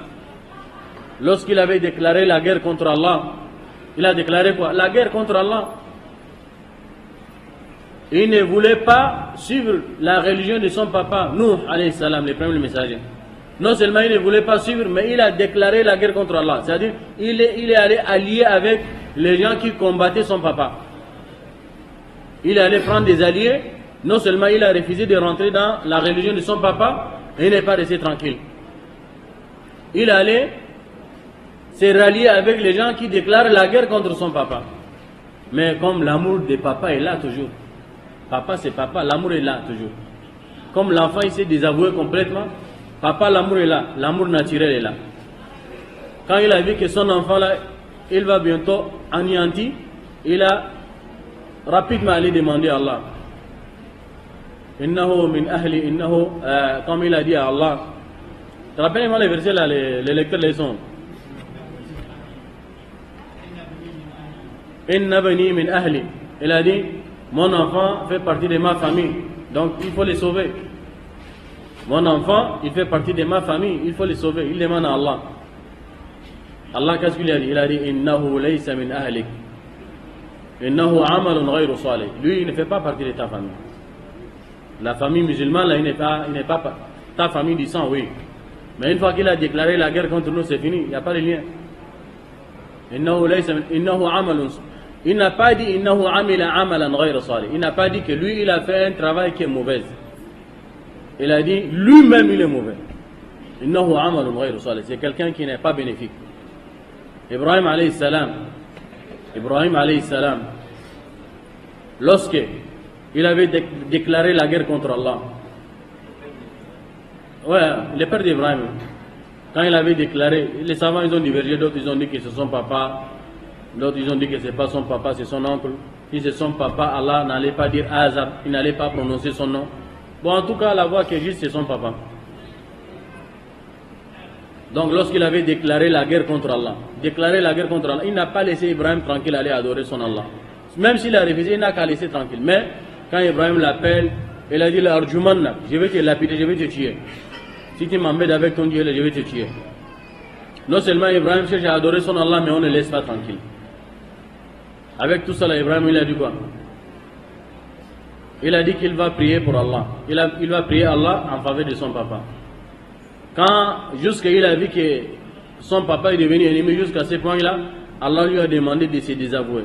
lorsqu'il avait déclaré la guerre contre Allah, il a déclaré quoi? La guerre contre Allah. Il ne voulait pas suivre la religion de son papa, Nuh alayhi salam, le premier messager. Non seulement il ne voulait pas suivre, mais il a déclaré la guerre contre Allah. C'est-à-dire, il est allé allier avec les gens qui combattaient son papa. Il est allé prendre des alliés. Non seulement il a refusé de rentrer dans la religion de son papa, et il n'est pas resté tranquille. Il est allé se rallier avec les gens qui déclarent la guerre contre son papa. Mais comme l'amour de papa est là toujours. Papa c'est papa, l'amour est là toujours. Comme l'enfant il s'est désavoué complètement, papa l'amour est là, l'amour naturel est là. Quand il a vu que son enfant là, il va bientôt anéanti, il a rapidement allé demander à Allah. Innahu min ahli, innahu, comme il a dit à Allah. Rappelez-moi les versets là, les lecteurs les sons. Inna bani min ahli. Il a dit, mon enfant fait partie de ma famille, donc il faut les sauver. Mon enfant, il fait partie de ma famille, il faut les sauver. Il demande à Allah. Allah, qu'est-ce qu'il a dit? Il a dit, Innahu laysa min ahlik. Innahu amalun ghayru salih. Lui, il ne fait pas partie de ta famille. La famille musulmane, là, il n'est pas ta famille du sang, oui. Mais une fois qu'il a déclaré la guerre contre nous, c'est fini, il n'y a pas de lien. Innahu amalun. Il n'a pas dit Innahu amila amalan ghayru salih. Il n'a pas dit que lui, il a fait un travail qui est mauvais. Il a dit lui-même, il est mauvais. Innahu amalun ghayru salih. C'est quelqu'un qui n'est pas bénéfique. Ibrahim alayhi salam, lorsque il avait déclaré la guerre contre Allah. Ouais, le père d'Ibrahim, quand il avait déclaré, les savants ils ont divergé, d'autres ils ont dit que c'est son papa. L'autre, ils ont dit que ce n'est pas son papa, c'est son oncle. Si c'est son papa, Allah n'allait pas dire Azar, il n'allait pas prononcer son nom. Bon, en tout cas, la voix qui est juste, c'est son papa. Donc, lorsqu'il avait déclaré la guerre contre Allah, il n'a pas laissé Ibrahim tranquille aller adorer son Allah. Même s'il a refusé, il n'a qu'à laisser tranquille. Mais, quand Ibrahim l'appelle, il a dit la Arjumanna, je vais te lapider, je vais te tuer. Si tu m'embêtes avec ton Dieu, je vais te tuer. Non seulement Ibrahim cherche à adorer son Allah, mais on ne laisse pas tranquille. Avec tout cela, Ibrahim, il a dit quoi? Il a dit qu'il va prier pour Allah. Il va prier Allah en faveur de son papa. Quand jusqu'il a vu que son papa est devenu ennemi jusqu'à ce point-là, Allah lui a demandé de se désavouer.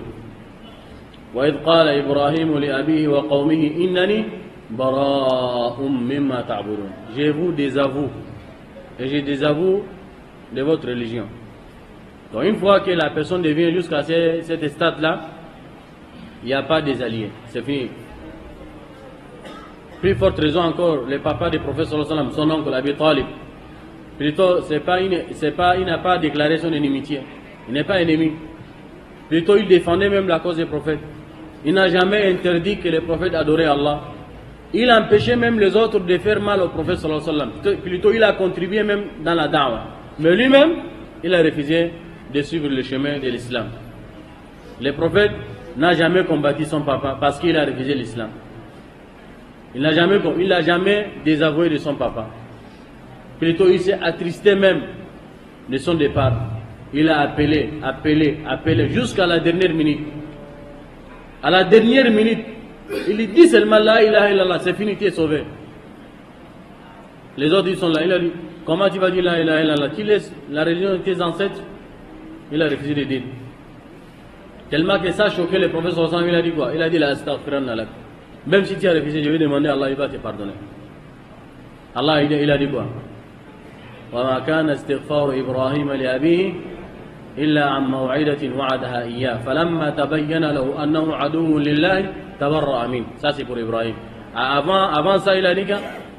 وَإِذْ قَالَ إِبْرَاهِيمُ لِأَبِيهِ وَقَوْمِهِ إِنَّنِي بَرَاءٌ مِّمَّا تَعْبُدُونَ. Je vous désavoue et je désavoue de votre religion. Donc une fois que la personne devient jusqu'à cet stade-là, il n'y a pas des alliés, c'est fini. Plus forte raison encore, le papa du prophète sallallahu alayhi wa sallam, son oncle Abi Talib, plutôt il n'a pas déclaré son inimitié, il n'est pas ennemi. Plutôt il défendait même la cause des prophètes. Il n'a jamais interdit que les prophètes adoraient Allah. Il empêchait même les autres de faire mal au prophète sallallahu alayhi wa sallam. Plutôt il a contribué même dans la da'wah. Mais lui-même, il a refusé de suivre le chemin de l'islam. Le prophète n'a jamais combattu son papa parce qu'il a refusé l'islam. Il n'a jamais désavoué de son papa. Plutôt il s'est attristé même de son départ. Il a appelé jusqu'à la dernière minute. À la dernière minute, il dit seulement la ilaha illallah, c'est fini, tu es sauvé. Les autres ils sont là, il a dit comment tu vas dire la ilaha illallah? Tu laisses la religion de tes ancêtres? Il a refusé de dire. Tellement que ça a choqué le prophète sallallahu alayhi wa sallam, il a dit quoi? Il a dit la astaghfiranna lak. Même si tu as refusé, je vais demander à Allah, il va te pardonner. Allah il a dit quoi? وَمَا كَانَ اسْتِغْفَارُ إِبْرَاهِيمَ لِأَبِيهِ إِلَّا عَنْ مَوْعِدَةٍ وَعَدَهَا إِيَّاهُ فَلَمَّا تَبَيَّنَ لَهُ أَنَّهُ عَدُوٌّ لِلَّهِ تَبَرَّأَ مِنْهُ. Ça c'est pour Ibrahim. Avant ça il a dit que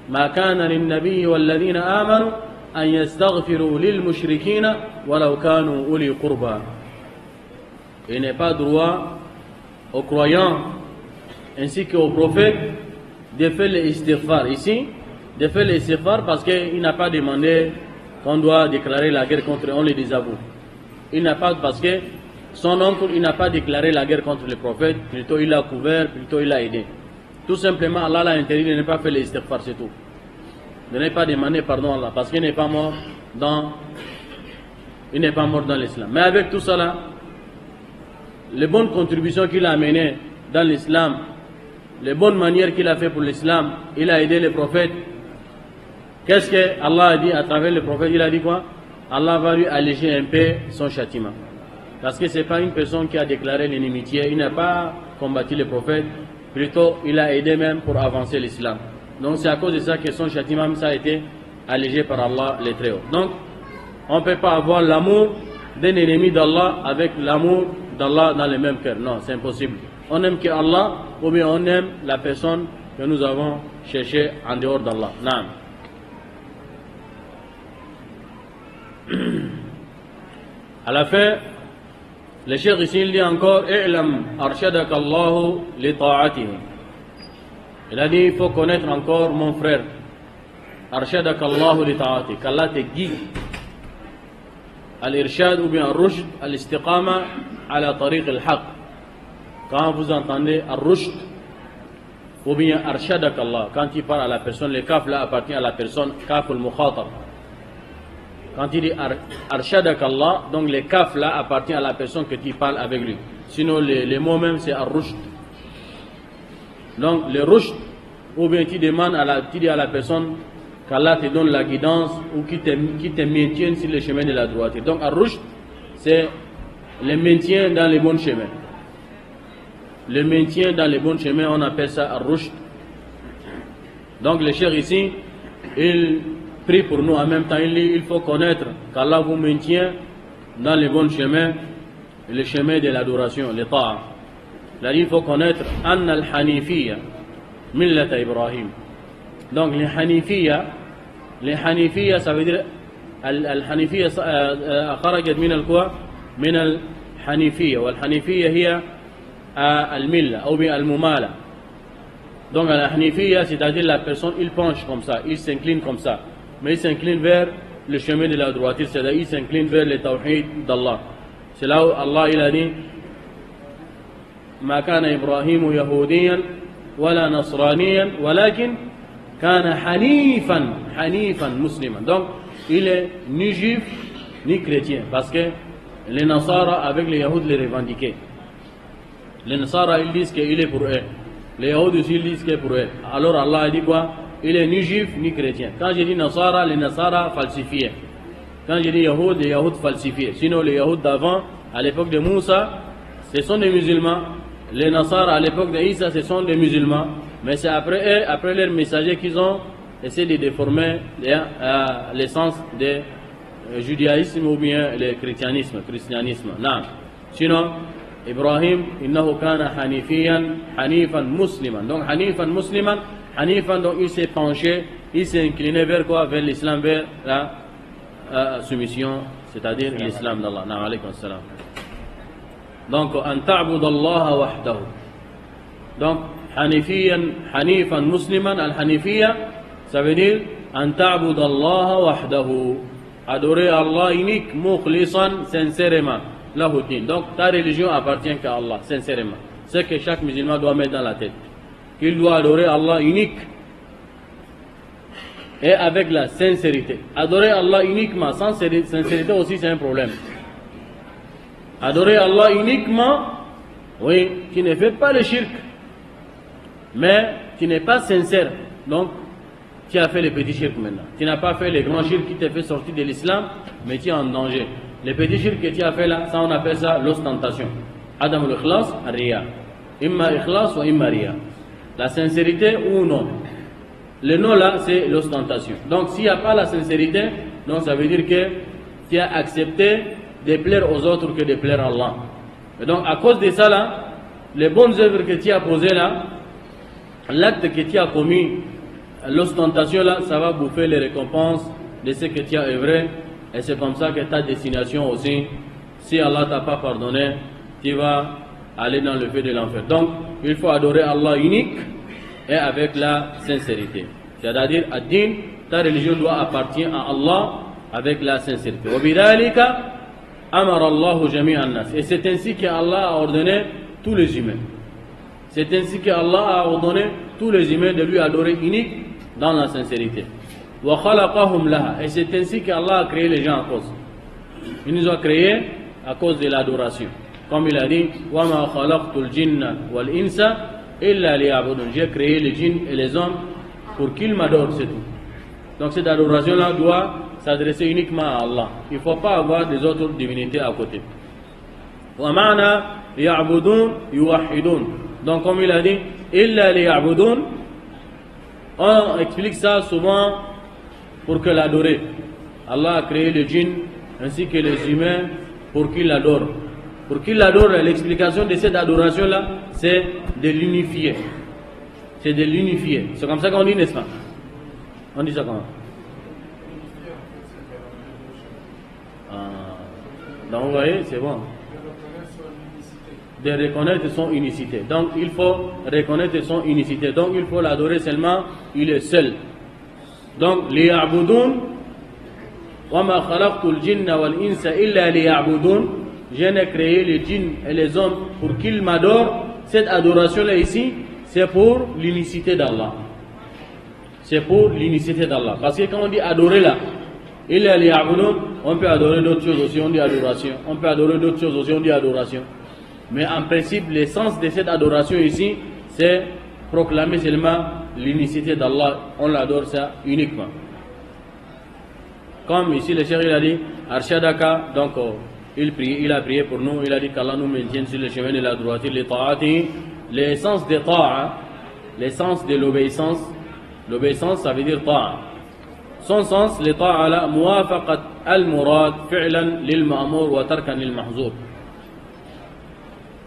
مَا كَانَ لِلنَّبِيِّ وَالَّذِينَ آمَنُوا أَنْ يَسْتَغْفِرُوا لِلْمُشْرِكِينَ وَلَوْ كَانُوا أُولِي قُرْبَى. Il n'est pas droit aux croyants ainsi qu'aux prophètes de faire l'istighfar. Ici, de faire l'istighfar parce qu'il n'a pas demandé qu'on doit déclarer la guerre contre eux, on les désavoue. Il n'a pas, parce que son oncle, il n'a pas déclaré la guerre contre les prophètes, plutôt il l'a couvert, plutôt il l'a aidé. Tout simplement, Allah l'a interdit de ne pas faire l'istighfar, c'est tout. De ne pas demander pardon à Allah, parce qu'il n'est pas mort dans l'islam. Mais avec tout cela, les bonnes contributions qu'il a amenées dans l'islam, les bonnes manières qu'il a fait pour l'islam, il a aidé les prophètes. Qu'est-ce que Allah a dit à travers les prophètes? Il a dit quoi? Allah va lui alléger un peu son châtiment. Parce que ce n'est pas une personne qui a déclaré l'inimitié, il n'a pas combattu les prophètes, plutôt il a aidé même pour avancer l'islam. Donc c'est à cause de ça que son châtiment ça a été allégé par Allah le Très-Haut. Donc on ne peut pas avoir l'amour d'un ennemi d'Allah avec l'amour d'Allah dans le même cœur. Non, c'est impossible. On aime que Allah ou bien on aime la personne que nous avons cherchée en dehors d'Allah. Non. À la fin, le cheikh ici il dit encore i'lam arshadaka Allah li ta'atihi. Il a dit il faut connaître encore mon frère. Arshadaka Allah li ta'atihi, qu'Allah te guide. Al-irshad ou bien al-rushd, al-istiqama ala tariq al-haq. Quand vous entendez al-rushd ou bien arshadaka Allah, quand il parle à la personne, le kaf là appartient à la personne, kaf al-mukhatab. Quand il dit Arshadak Allah, donc le kaf là appartient à la personne que tu parles avec lui. Sinon les mots même c'est Ar-Rushd. Donc le Rushd, ou bien tu demandes tu dis à la personne qu'Allah te donne la guidance ou qui te maintienne sur le chemin de la droiture. Donc Ar-Rushd c'est le maintien dans les bons chemins. Le maintien dans les bons chemins on appelle ça Ar-Rushd. Donc le cheikh ici, il prie pour nous en même temps, il faut connaître qu'Allah vous maintient dans les bons chemins, le chemin de l'adoration, le ta'a. Là, il faut connaître Anna al-Hanifiyya Millata Ibrahim. Donc les Hanifiyya ça veut dire al-Hanifiyya kharajat min al-quoi min حنيفية والحنيفية هي الملة أو الممالة. Donc la Hanifiya, c'est-à-dire la personne, il penche comme ça, il s'incline comme ça, mais il s'incline vers le chemin de la droiture, c'est-à-dire il s'incline vers le tawhid d'Allah. C'est là où Allah il a dit ما كان إبراهيم يهوديا ولا نصرانيا ولكن كان حنيفا مسلما. Donc il est ni juif ni chrétien, parce que les Nasara avec les Yahoud les revendiquaient. Les Nasara ils disent qu'il est pour eux, les Yahoud aussi ils disent qu'il est pour eux. Alors Allah a dit quoi? Il est ni juif ni chrétien. Quand je dis Nasara, les Nasara falsifiaient. Quand je dis Yahoud, les Yahoud falsifiaient. Sinon les Yahoud d'avant, à l'époque de Moussa, ce sont des musulmans. Les Nasara à l'époque d'Issa, ce sont des musulmans. Mais c'est après eux, après leurs messagers, qu'ils ont essayé de déformer l'essence du judaïsme ou bien le christianisme. Non. Sinon, Ibrahim, innahu kana hanifan musliman. Donc hanifan musliman, hanifan, donc il s'est penché, il s'est incliné vers quoi? Vers l'islam, vers la soumission, c'est-à-dire l'islam d'Allah. Naam, alaykum salam. Donc, an ta'bud Allah wahdahu. Donc, hanifan musliman, al-hanifiyya, ça veut dire an ta'bud Allah wahdahu. Adorer Allah unique, mukhlisan, sincèrement. Donc, ta religion appartient qu'à Allah, sincèrement. C'est ce que chaque musulman doit mettre dans la tête. Qu'il doit adorer Allah unique et avec la sincérité. Adorer Allah uniquement, sans sincérité aussi, c'est un problème. Adorer Allah uniquement, oui, qui ne fait pas le shirk, mais qui n'est pas sincère. Donc, tu as fait le petit shirk maintenant. Tu n'as pas fait le grand shirk qui t'a fait sortir de l'islam, mais tu es en danger. Le petit shirk que tu as fait là, ça on appelle ça l'ostentation. Adam al-ikhlas, riya. Imma ikhlas ou imma riya. La sincérité ou non. Le non là, c'est l'ostentation. Donc, s'il n'y a pas la sincérité, donc ça veut dire que tu as accepté de plaire aux autres que de plaire à Allah. Et donc à cause de ça là, les bonnes œuvres que tu as posées là, l'acte que tu as commis, l'ostentation là, ça va bouffer les récompenses de ce que tu as œuvré. Et c'est comme ça que ta destination aussi, si Allah t'a pas pardonné, tu vas aller dans le feu de l'enfer. Donc il faut adorer Allah unique et avec la sincérité. C'est-à-dire, ad-din, ta religion doit appartenir à Allah avec la sincérité. Amar Allahu jami'an nas. Et c'est ainsi qu'Allah a ordonné tous les humains. C'est ainsi qu'Allah a ordonné tous les humains de lui adorer unique dans la sincérité. Wa khalaqahum laha. Et c'est ainsi qu'Allah a créé les gens à cause. Il nous a créés à cause de l'adoration. Comme il a dit, wa ma khalaqtul jinna wal insa illa liya'budun. J'ai créé les djinns et les hommes pour qu'ils m'adorent, c'est tout. Donc cette adoration-là doit s'adresser uniquement à Allah. Il ne faut pas avoir des autres divinités à côté. وَمَعْنَا يَعْبُدُونَ يُوَحِّدُونَ. Donc comme il a dit, إِلَّا لِيَعْبُدُونَ, on explique ça souvent pour que l'adorer. Allah a créé les djinns ainsi que les humains pour qu'ils l'adorent. Pour qu'ils l'adorent, l'explication de cette adoration-là, c'est de l'unifier. C'est de l'unifier. C'est comme ça qu'on dit, n'est-ce pas? On dit ça comment? Donc vous voyez, c'est bon. De reconnaître son unicité. Donc il faut reconnaître son unicité. Donc il faut l'adorer seulement, il est seul. Donc liya'budun wa ma khalaqtul jinna wal insa illa liya'budun. Je n'ai créé les djinns et les hommes pour qu'ils m'adorent. Cette adoration là ici, c'est pour l'unicité d'Allah. C'est pour l'unicité d'Allah. Parce que quand on dit adorer là, illa liya'budun, on peut adorer d'autres choses aussi, on dit adoration. On peut adorer d'autres choses aussi, on dit adoration. Mais en principe, l'essence de cette adoration ici, c'est proclamer seulement l'unicité d'Allah. On l'adore ça uniquement. Comme ici le cheikh il a dit, Arshadaka, donc il a prié pour nous, il a dit qu'Allah nous maintienne sur le chemin de la droiture, les ta'ati, l'essence de ta'a, l'essence de l'obéissance. L'obéissance, ça veut dire ta'a. Son sens, le ta'a la muwafaqat al-murad fi'lan lil-ma'mur wa tarkan lil-mahzur.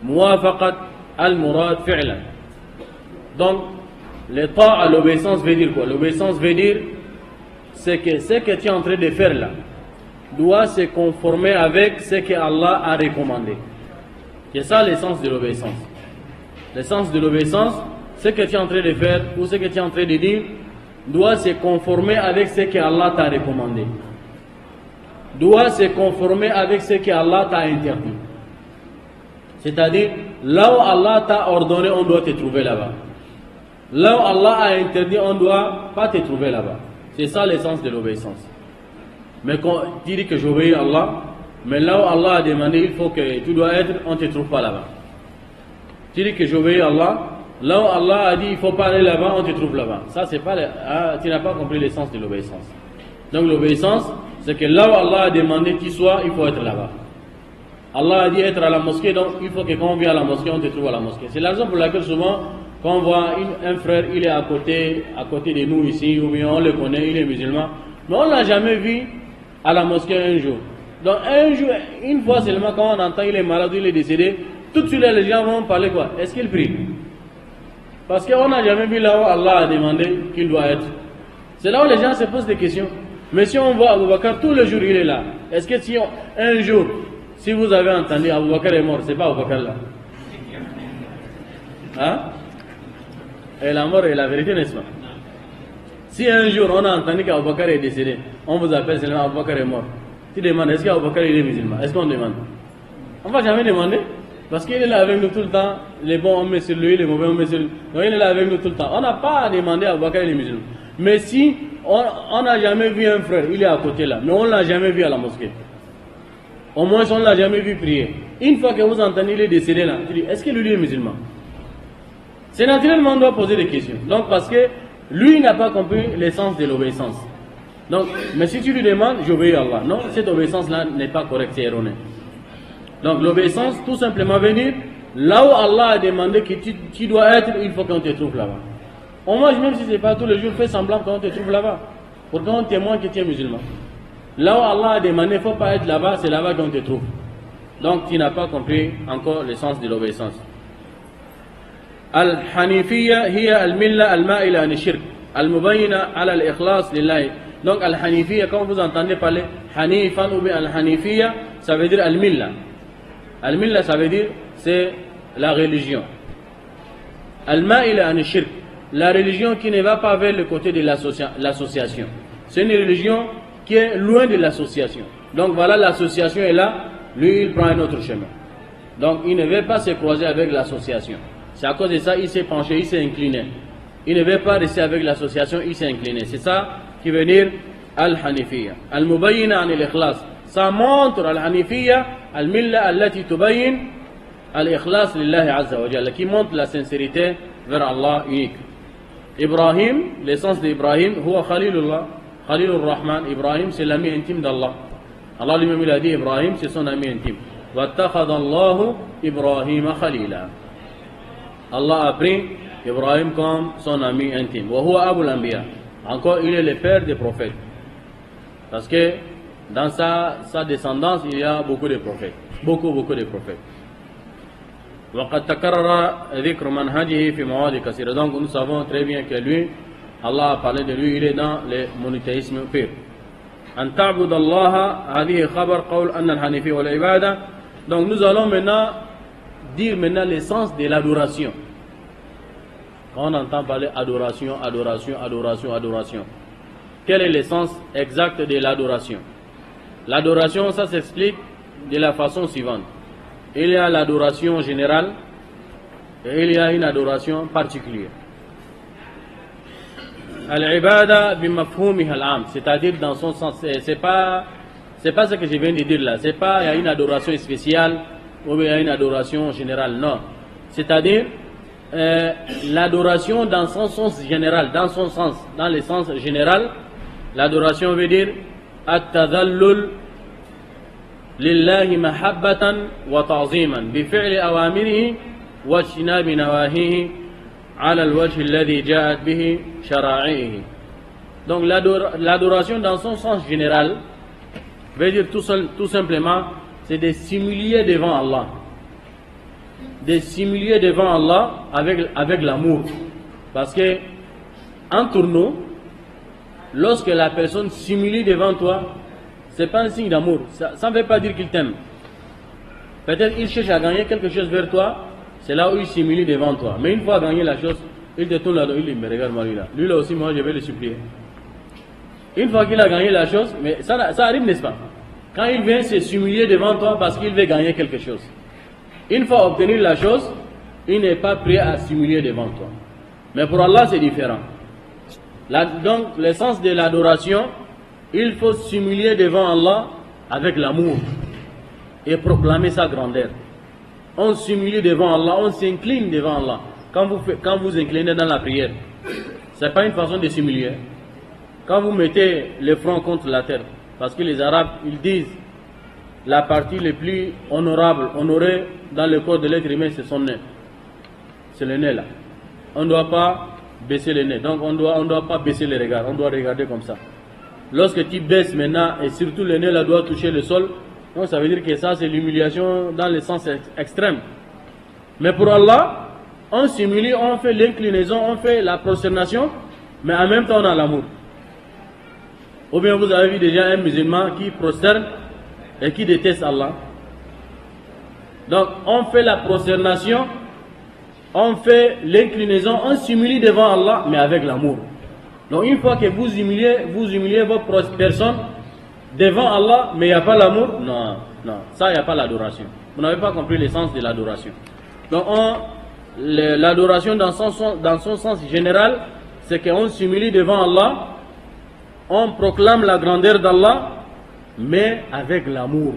Muwafaqat al-murad fi'lan. Donc, le ta'a, l'obéissance veut dire quoi? L'obéissance veut dire c'est que ce que tu es en train de faire là doit se conformer avec ce que Allah a recommandé. C'est ça l'essence de l'obéissance. L'essence de l'obéissance, ce que tu es en train de faire ou ce que tu es en train de dire, doit se conformer avec ce que Allah t'a recommandé. Doit se conformer avec ce que Allah t'a interdit. C'est-à-dire, là où Allah t'a ordonné, on doit te trouver là-bas. Là où Allah a interdit, on ne doit pas te trouver là-bas. C'est ça l'essence de l'obéissance. Mais quand tu dis que j'obéis à Allah, mais là où Allah a demandé, il faut que tu dois être, on ne te trouve pas là-bas. Tu dis que j'obéis à Allah, là où Allah a dit il ne faut pas aller là-bas, on te trouve là-bas. Ça, c'est pas, tu n'as pas compris l'essence de l'obéissance. Donc l'obéissance, c'est que là où Allah a demandé qu'il soit, il faut être là-bas. Allah a dit être à la mosquée, donc il faut que quand on vient à la mosquée, on te trouve à la mosquée. C'est la raison pour laquelle souvent, quand on voit un frère, il est à côté de nous ici, ou bien on le connaît, il est musulman, mais on ne l'a jamais vu à la mosquée un jour. Donc un jour, une fois seulement, quand on entend il est malade, il est décédé, tout de suite les gens vont parler quoi? Est-ce qu'il prie? Parce qu'on n'a jamais vu là où Allah a demandé qu'il doit être. C'est là où les gens se posent des questions. Mais si on voit Abou Bakr, tous les jours il est là. Est-ce que si un jour, si vous avez entendu Abou Bakr est mort, c'est pas Abou Bakr là? Hein? Et la mort est la vérité, n'est-ce pas? Si un jour on a entendu qu'Abou Bakr est décédé, on vous appelle seulement Abou Bakr est mort. Tu demandes, est-ce qu'Abou Bakr il est musulman? Est-ce qu'on demande? On ne va jamais demander. Parce qu'il est là avec nous tout le temps. Les bons on met sur lui, les mauvais on met sur lui. Donc il est là avec nous tout le temps. On n'a pas à demander à Abou Bakr il est musulman. Mais si on n'a jamais vu un frère, il est à côté là, mais on ne l'a jamais vu à la mosquée. Au moins on ne l'a jamais vu prier. Une fois que vous entendez il est décédé là, tu dis, est-ce que lui est musulman? C'est naturellement on doit poser des questions. Donc parce que lui n'a pas compris l'essence de l'obéissance. Donc, mais si tu lui demandes, j'obéis à Allah. Non, cette obéissance-là n'est pas correcte, c'est erroné. Donc l'obéissance, tout simplement venir, là où Allah a demandé que tu dois être, il faut qu'on te trouve là-bas. Au moins, même si ce n'est pas tous les jours, fais semblant qu'on te trouve là-bas. Pour qu'on témoigne que tu es musulman. Là où Allah a demandé, il ne faut pas être là-bas, c'est là-bas qu'on te trouve. Donc tu n'as pas compris encore l'essence de l'obéissance. Al-Hanifiyya hiya al-milla al-ma'ila an-shirk al-mubayyina ala al-ikhlas lillahi. Donc al-Hanifiyya, quand vous entendez parler Hanifan ou bien al-Hanifiyya, ça veut dire al-milla. Al-milla, ça veut dire c'est la religion. Al-ma'ila an-shirk, la religion qui ne va pas vers le côté de l'association. C'est une religion qui est loin de l'association. Donc voilà, l'association est là, lui il prend un autre chemin. Donc il ne veut pas se croiser avec l'association. C'est à cause de ça il s'est penché, il s'est incliné. Il ne veut pas rester avec l'association, il s'est incliné. C'est ça qui veut dire Al-Hanifiyya. Al-Mubayyina an al-Ikhlas. Ça montre Al-Hanifiyya, Al-Milla allati tubayyin Al-Ikhlas lillahi azza wa jalla, qui montre la sincérité vers Allah unique. Ibrahim, l'essence d'Ibrahim, huwa Khalilullah, Khalilur Rahman. Ibrahim, c'est l'ami intime d'Allah. Allah lui-même il a dit Ibrahim, c'est son ami intime. Wattakhadha Allahu Ibrahima Khalila. Allah a pris Ibrahim comme son ami intime. Wa huwa Abul Anbiya. Encore, il est le père des prophètes. Parce que dans sa descendance, il y a beaucoup de prophètes. Beaucoup de prophètes. وقد تكرر ذكر منهجه في مواضع كثيرة. Donc nous savons très bien que lui, Allah a parlé de lui, il est dans le monothéisme pur. أن تعبد الله هذه خبر قول أن الحنيفية والعبادة. Donc nous allons maintenant dire l'essence de l'adoration. Quand on entend parler adoration, quelle est l'essence exacte de l'adoration? L'adoration, ça s'explique de la façon suivante. Il y a l'adoration générale et il y a une adoration particulière. Al-ibada bimafhumiha al-am, c'est-à-dire dans son sens, c'est pas ce que je viens de dire là, c'est pas il y a une adoration spéciale ou il y a une adoration générale, non. C'est-à-dire l'adoration dans son sens général, dans le sens général, l'adoration veut dire at-tadhallul lillahi mahabbatan wa ta'ziman bi fi'li awamirihi wa ijtinabi nawahihi ala al-wajh alladhi ja'at bihi shara'ihi. Donc l'adoration dans son sens général veut dire tout simplement c'est de s'humilier devant Allah. De s'humilier devant Allah avec l'amour. Parce que entre nous, lorsque la personne s'humilie devant toi, ce n'est pas un signe d'amour. Ça ne veut pas dire qu'il t'aime. Peut-être il cherche à gagner quelque chose vers toi, c'est là où il s'humilie devant toi. Mais une fois gagné la chose, il te tourne là-dedans, il dit, mais regarde-moi lui là. Lui là aussi, moi je vais le supplier. Une fois qu'il a gagné la chose, mais ça arrive, n'est-ce pas? Quand il vient s'humilier devant toi parce qu'il veut gagner quelque chose. Une fois obtenu la chose, il n'est pas prêt à s'humilier devant toi. Mais pour Allah, c'est différent. Donc, l'essence de l'adoration, il faut s'humilier devant Allah avec l'amour et proclamer sa grandeur. On s'humilie devant Allah, on s'incline devant Allah. Quand vous inclinez dans la prière, ce n'est pas une façon de s'humilier. Quand vous mettez le front contre la terre, parce que les Arabes, ils disent la partie la plus honorable, honorée dans le corps de l'être humain, c'est son nez. C'est le nez là. On ne doit pas baisser le nez. Donc on doit pas baisser les regards. On doit regarder comme ça. Lorsque tu baisses maintenant, et surtout le nez là doit toucher le sol, donc ça veut dire que ça c'est l'humiliation dans le sens extrême. Mais pour Allah, on s'humilie, on fait l'inclinaison, on fait la prosternation, mais en même temps on a l'amour. Ou bien vous avez vu déjà un musulman qui prosterne et qui déteste Allah. Donc on fait la prosternation, on fait l'inclinaison, on s'humilie devant Allah, mais avec l'amour. Donc une fois que vous humiliez votre personne devant Allah, mais il n'y a pas l'amour, non, ça il n'y a pas l'adoration. Vous n'avez pas compris l'essence de l'adoration. Donc l'adoration dans son sens général, c'est qu'on s'humilie devant Allah, on proclame la grandeur d'Allah, mais avec l'amour.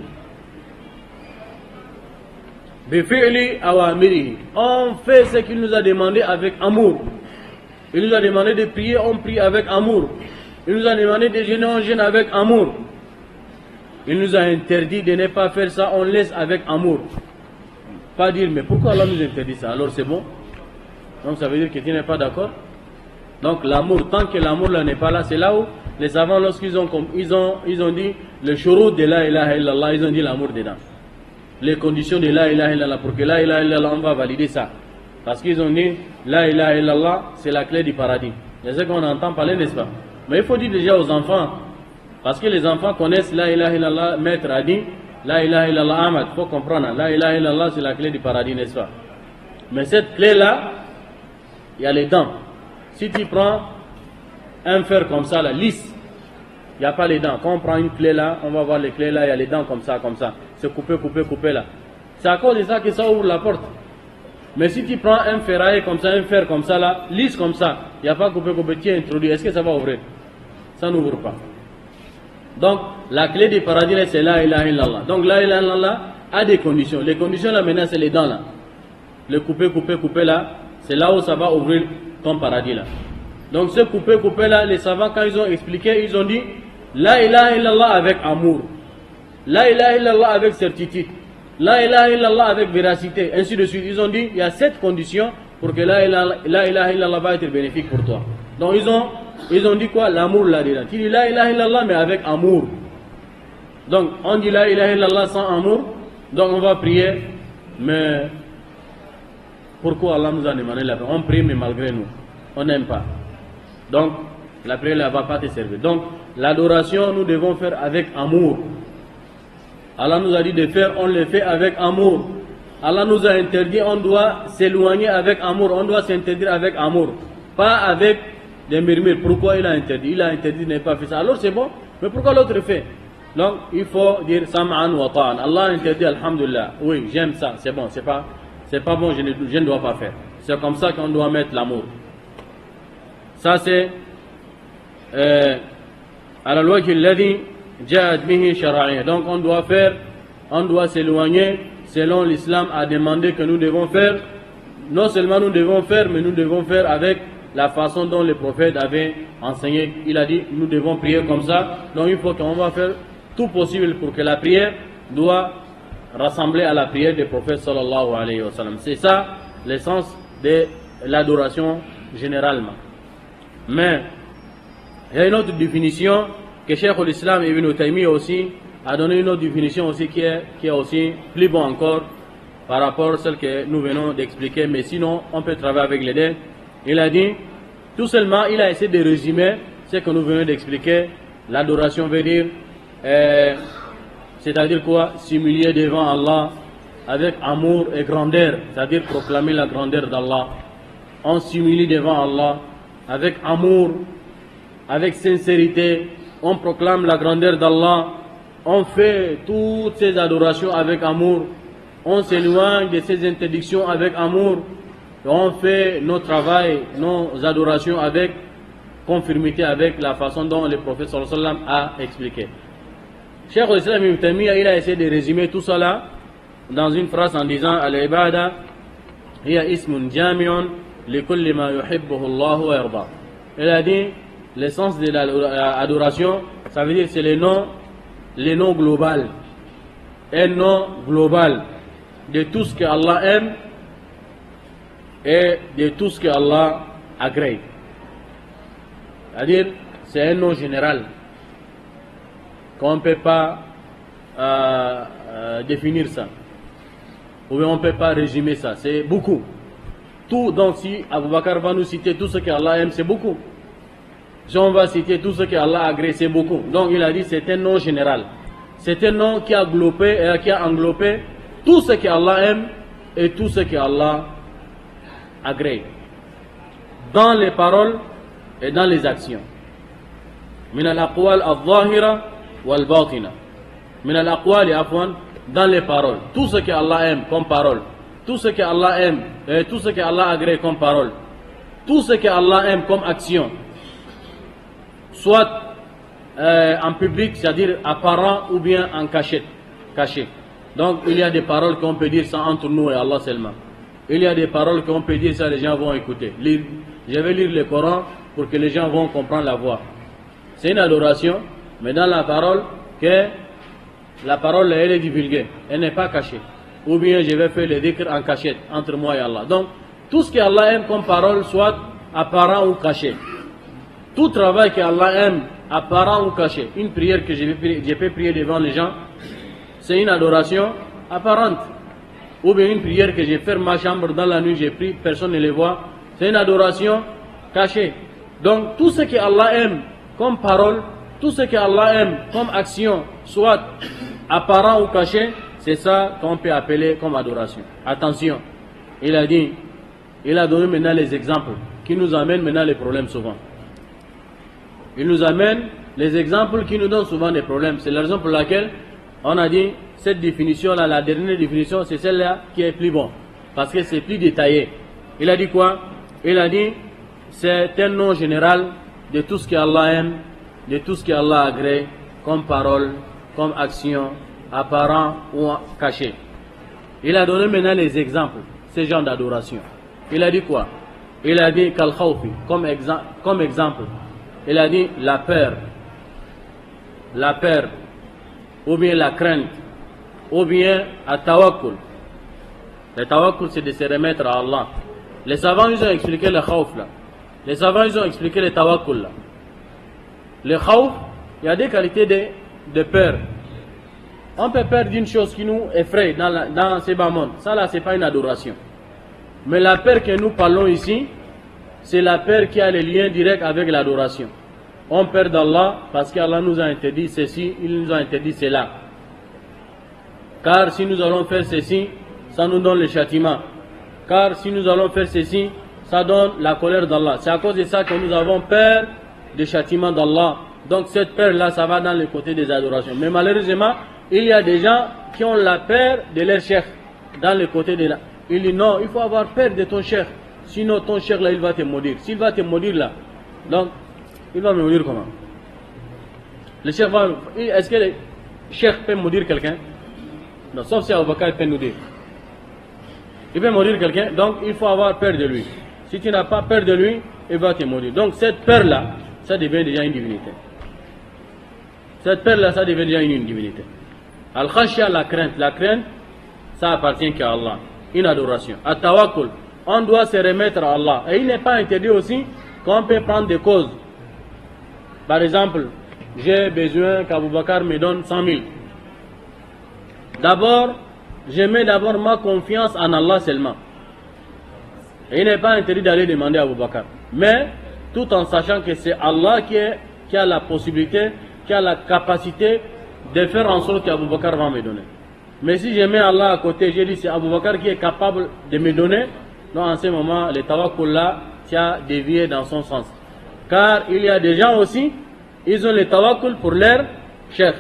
On fait ce qu'il nous a demandé avec amour. Il nous a demandé de prier, on prie avec amour. Il nous a demandé de jeûner, on jeûne avec amour. Il nous a interdit de ne pas faire ça, on laisse avec amour. Pas dire, mais pourquoi Allah nous interdit ça? Alors c'est bon. Donc ça veut dire que tu n'es pas d'accord. Donc l'amour, tant que l'amour là n'est pas là, c'est là où les savants, lorsqu'ils ont dit le shurut de la ilaha illallah, ils ont dit l'amour dedans. Les conditions de la ilaha illallah, pour que la ilaha illallah, on va valider ça. Parce qu'ils ont dit la ilaha illallah, c'est la clé du paradis. C'est ce qu'on entend parler, n'est-ce pas? Mais il faut dire déjà aux enfants, parce que les enfants connaissent la ilaha illallah, maître a dit la ilaha illallah Ahmad, il faut comprendre, la ilaha illallah c'est la clé du paradis, n'est-ce pas? Mais cette clé là, il y a les dents. Si tu prends un fer comme ça, là, lisse, il n'y a pas les dents. Quand on prend une clé là, on va voir les clés là, il y a les dents comme ça. C'est coupé là. C'est à cause de ça que ça ouvre la porte. Mais si tu prends un ferraille comme ça, un fer comme ça là, lisse comme ça, il n'y a pas coupé, tu es introduit, est-ce que ça va ouvrir? Ça n'ouvre pas. Donc, la clé du paradis, c'est la ilaha illallah. Donc, la ilaha illallah a des conditions. Les conditions là maintenant, c'est les dents là. Le coupé là, c'est là où ça va ouvrir ton paradis là. Donc, ce coupé là, les savants, quand ils ont expliqué, ils ont dit la ilaha illallah avec amour. La ilaha illallah avec certitude. La ilaha illallah avec véracité. Ainsi de suite. Ils ont dit il y a 7 conditions pour que la ilaha illallah va être bénéfique pour toi. Donc, ils ont dit quoi? L'amour là-dedans. Tu dis la ilaha illallah mais avec amour. Donc on dit la ilaha illallah sans amour. Donc on va prier. Mais pourquoi Allah nous a demandé la prière? On prie mais malgré nous. On n'aime pas. Donc la prière ne va pas te servir. Donc l'adoration nous devons faire avec amour. Allah nous a dit de faire, on le fait avec amour. Allah nous a interdit, on doit s'éloigner avec amour. On doit s'interdire avec amour. Pas avec des murmures. Pourquoi il a interdit? Il a interdit de ne pas faire ça. Alors c'est bon, mais pourquoi l'autre fait? Donc il faut dire sam'an wa ta'an. Allah a interdit, alhamdulillah. Oui, j'aime ça, c'est bon, c'est pas bon, je ne dois pas faire. C'est comme ça qu'on doit mettre l'amour. Ça c'est ala al-wajh alladhi ja'at bihi shar'iyya. Donc on doit s'éloigner selon l'islam a demandé que nous devons faire. Non seulement nous devons faire, mais nous devons faire avec la façon dont le prophète avait enseigné. Il a dit, nous devons prier comme ça. Donc il faut qu'on va faire tout possible pour que la prière doit rassembler à la prière du prophète sallallahu alayhi wa sallam. C'est ça l'essence de l'adoration généralement. Mais il y a une autre définition que Cheikh l'Islam Ibn Taymiyyah aussi a donné, une autre définition aussi qui est aussi plus bon encore par rapport à celle que nous venons d'expliquer. Mais sinon, on peut travailler avec les deux. Il a dit, tout seulement, il a essayé de résumer ce que nous venons d'expliquer. L'adoration veut dire, c'est-à-dire quoi? S'humilier devant Allah, avec amour et grandeur, c'est-à-dire proclamer la grandeur d'Allah. On s'humilie devant Allah avec amour, avec sincérité. On proclame la grandeur d'Allah. On fait toutes ces adorations avec amour. On s'éloigne de ces interdictions avec amour. Et on fait nos travaux, nos adorations avec conformité avec la façon dont le prophète sallallahu alayhi wa sallam a expliqué. Cheikh al-Islam Ibn Taymiyyah, il a essayé de résumer tout cela dans une phrase en disant Al-Ibada hiya ismun jami'un li kulli ma yuhibbuhu Allah wa yarda. Il a dit l'essence de l'adoration, ça veut dire c'est le nom global. Un nom global de tout ce que Allah aime et de tout ce que Allah agrée. C'est-à-dire, c'est un nom général qu'on ne peut pas définir ça. Ou bien on ne peut pas résumer ça. C'est beaucoup. Tout, donc si Abu Bakr va nous citer tout ce que Allah aime, c'est beaucoup. Si on va citer tout ce que Allah agrée, c'est beaucoup. Donc il a dit c'est un nom général. C'est un nom qui a englobé tout ce que Allah aime et tout ce que Allah agrée. Dans les paroles et dans les actions. Min al-aqwal al-zahira wal-batina. Min al-aqwal afwan, dans les paroles. Tout ce que Allah aime comme parole. Tout ce que Allah aime et tout ce que Allah agrée comme parole. Tout ce que Allah aime comme action. Soit en public, c'est-à-dire apparent ou bien en cachette. Caché. Donc il y a des paroles qu'on peut dire ça entre nous et Allah seulement. Il y a des paroles qu'on peut dire ça, les gens vont écouter. Je vais lire le Coran pour que les gens vont comprendre la voix. C'est une adoration, mais dans la parole, que la parole elle est divulguée, elle n'est pas cachée. Ou bien je vais faire le dhikr en cachette entre moi et Allah. Donc tout ce que Allah aime comme parole, soit apparent ou caché. Tout travail que Allah aime, apparent ou caché. Une prière que je peux prier devant les gens, c'est une adoration apparente. Ou bien une prière que je ferme ma chambre dans la nuit, j'ai pris, personne ne le voit, c'est une adoration cachée. Donc tout ce que Allah aime comme parole, tout ce que Allah aime comme action, soit apparent ou caché, c'est ça qu'on peut appeler comme adoration. Attention, il a donné maintenant les exemples qui nous amènent maintenant les problèmes souvent. Il nous amène les exemples qui nous donnent souvent des problèmes. C'est la raison pour laquelle on a dit cette définition-là, la dernière définition, c'est celle-là qui est plus bonne. Parce que c'est plus détaillé. Il a dit quoi? Il a dit c'est un nom général de tout ce qu'Allah aime, de tout ce qu'Allah agrée, comme parole, comme action, apparent ou caché. Il a donné maintenant les exemples, ces genres d'adoration. Il a dit quoi? Il a dit kal khawfi, comme exemple. Il a dit la peur, ou bien la crainte, ou bien à tawakkul. Le tawakkul, c'est de se remettre à Allah. Les savants, ils ont expliqué le khawf là. Les savants, ils ont expliqué le tawakkul là. Le khawf, il y a des qualités de peur. On peut peur d'une chose qui nous effraie dans ces bas mondes. Ça là, c'est pas une adoration. Mais la peur que nous parlons ici, c'est la peur qui a le lien direct avec l'adoration. On perd d'Allah parce qu'Allah nous a interdit ceci, il nous a interdit cela. Car si nous allons faire ceci, ça nous donne le châtiment. Car si nous allons faire ceci, ça donne la colère d'Allah. C'est à cause de ça que nous avons peur du châtiment d'Allah. Donc cette peur-là, ça va dans le côté des adorations. Mais malheureusement, il y a des gens qui ont la peur de leur chef dans le côté de la... Il dit non, il faut avoir peur de ton chef. Sinon ton chef là, il va te maudire. S'il va te maudire là, donc il va me maudire comment? Le chef va... Est-ce que le chef peut maudire quelqu'un? Non, sauf si Abu Bakr peut nous dire. Il peut maudire quelqu'un, donc il faut avoir peur de lui. Si tu n'as pas peur de lui, il va te maudire. Donc cette peur-là, ça devient déjà une divinité. Cette peur-là, ça devient déjà une divinité. Al-Khashya, la crainte. La crainte, ça appartient qu'à Allah. Une adoration. At-Tawakkul, on doit se remettre à Allah. Et il n'est pas interdit aussi qu'on peut prendre des causes. Par exemple, j'ai besoin qu'Abu Bakr me donne 100 000. D'abord, je mets d'abord ma confiance en Allah seulement. Et il n'est pas interdit d'aller demander à Abu Bakr. Mais, tout en sachant que c'est Allah qui a la possibilité, qui a la capacité de faire en sorte qu'Abu Bakr va me donner. Mais si je mets Allah à côté, j'ai dit c'est Abu Bakr qui est capable de me donner, donc en ce moment, le tawakkul là, tu as dévié dans son sens. Car il y a des gens aussi, ils ont le tawakkul pour leur chef.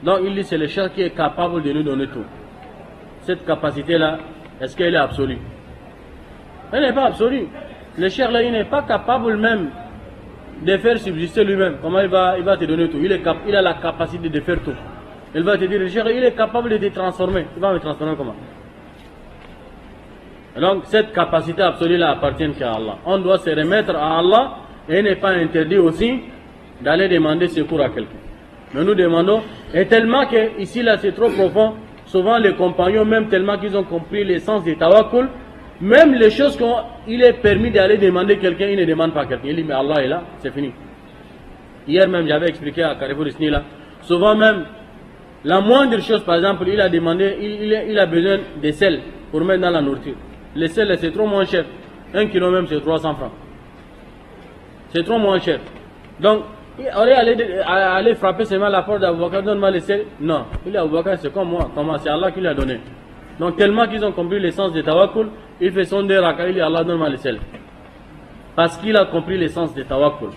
Donc il dit c'est le chef qui est capable de nous donner tout. Cette capacité-là, est-ce qu'elle est absolue? Elle n'est pas absolue. Le chef là, il n'est pas capable même de faire subsister lui-même. Comment il va te donner tout? Il a la capacité de faire tout. Il va te dire, le chef, il est capable de te transformer. Il va me transformer comment? Donc cette capacité absolue-là appartient qu'à Allah. On doit se remettre à Allah et il n'est pas interdit aussi d'aller demander secours à quelqu'un. Mais nous demandons, et tellement que ici là c'est trop profond, souvent les compagnons, même tellement qu'ils ont compris l'essence du tawakkul, même les choses qu'il est permis d'aller demander quelqu'un, il ne demande pas quelqu'un. Il dit mais Allah est là, c'est fini. Hier même j'avais expliqué à Carrefour Isni là, souvent même la moindre chose, par exemple, il a demandé, il a besoin de sel pour mettre dans la nourriture. Le sel c'est trop moins cher. 1 kilo même c'est 300 francs. C'est trop moins cher. Donc, on est allé frapper seulement la porte d'Abou Bakr, donne-moi le sel. Non, il dit Abou Bakr c'est comme moi. Comment? C'est Allah qui lui a donné. Donc tellement qu'ils ont compris l'essence de tawakkul, il fait son deux raka, il dit Allah donne-moi le sel. Parce qu'il a compris l'essence de tawakkul.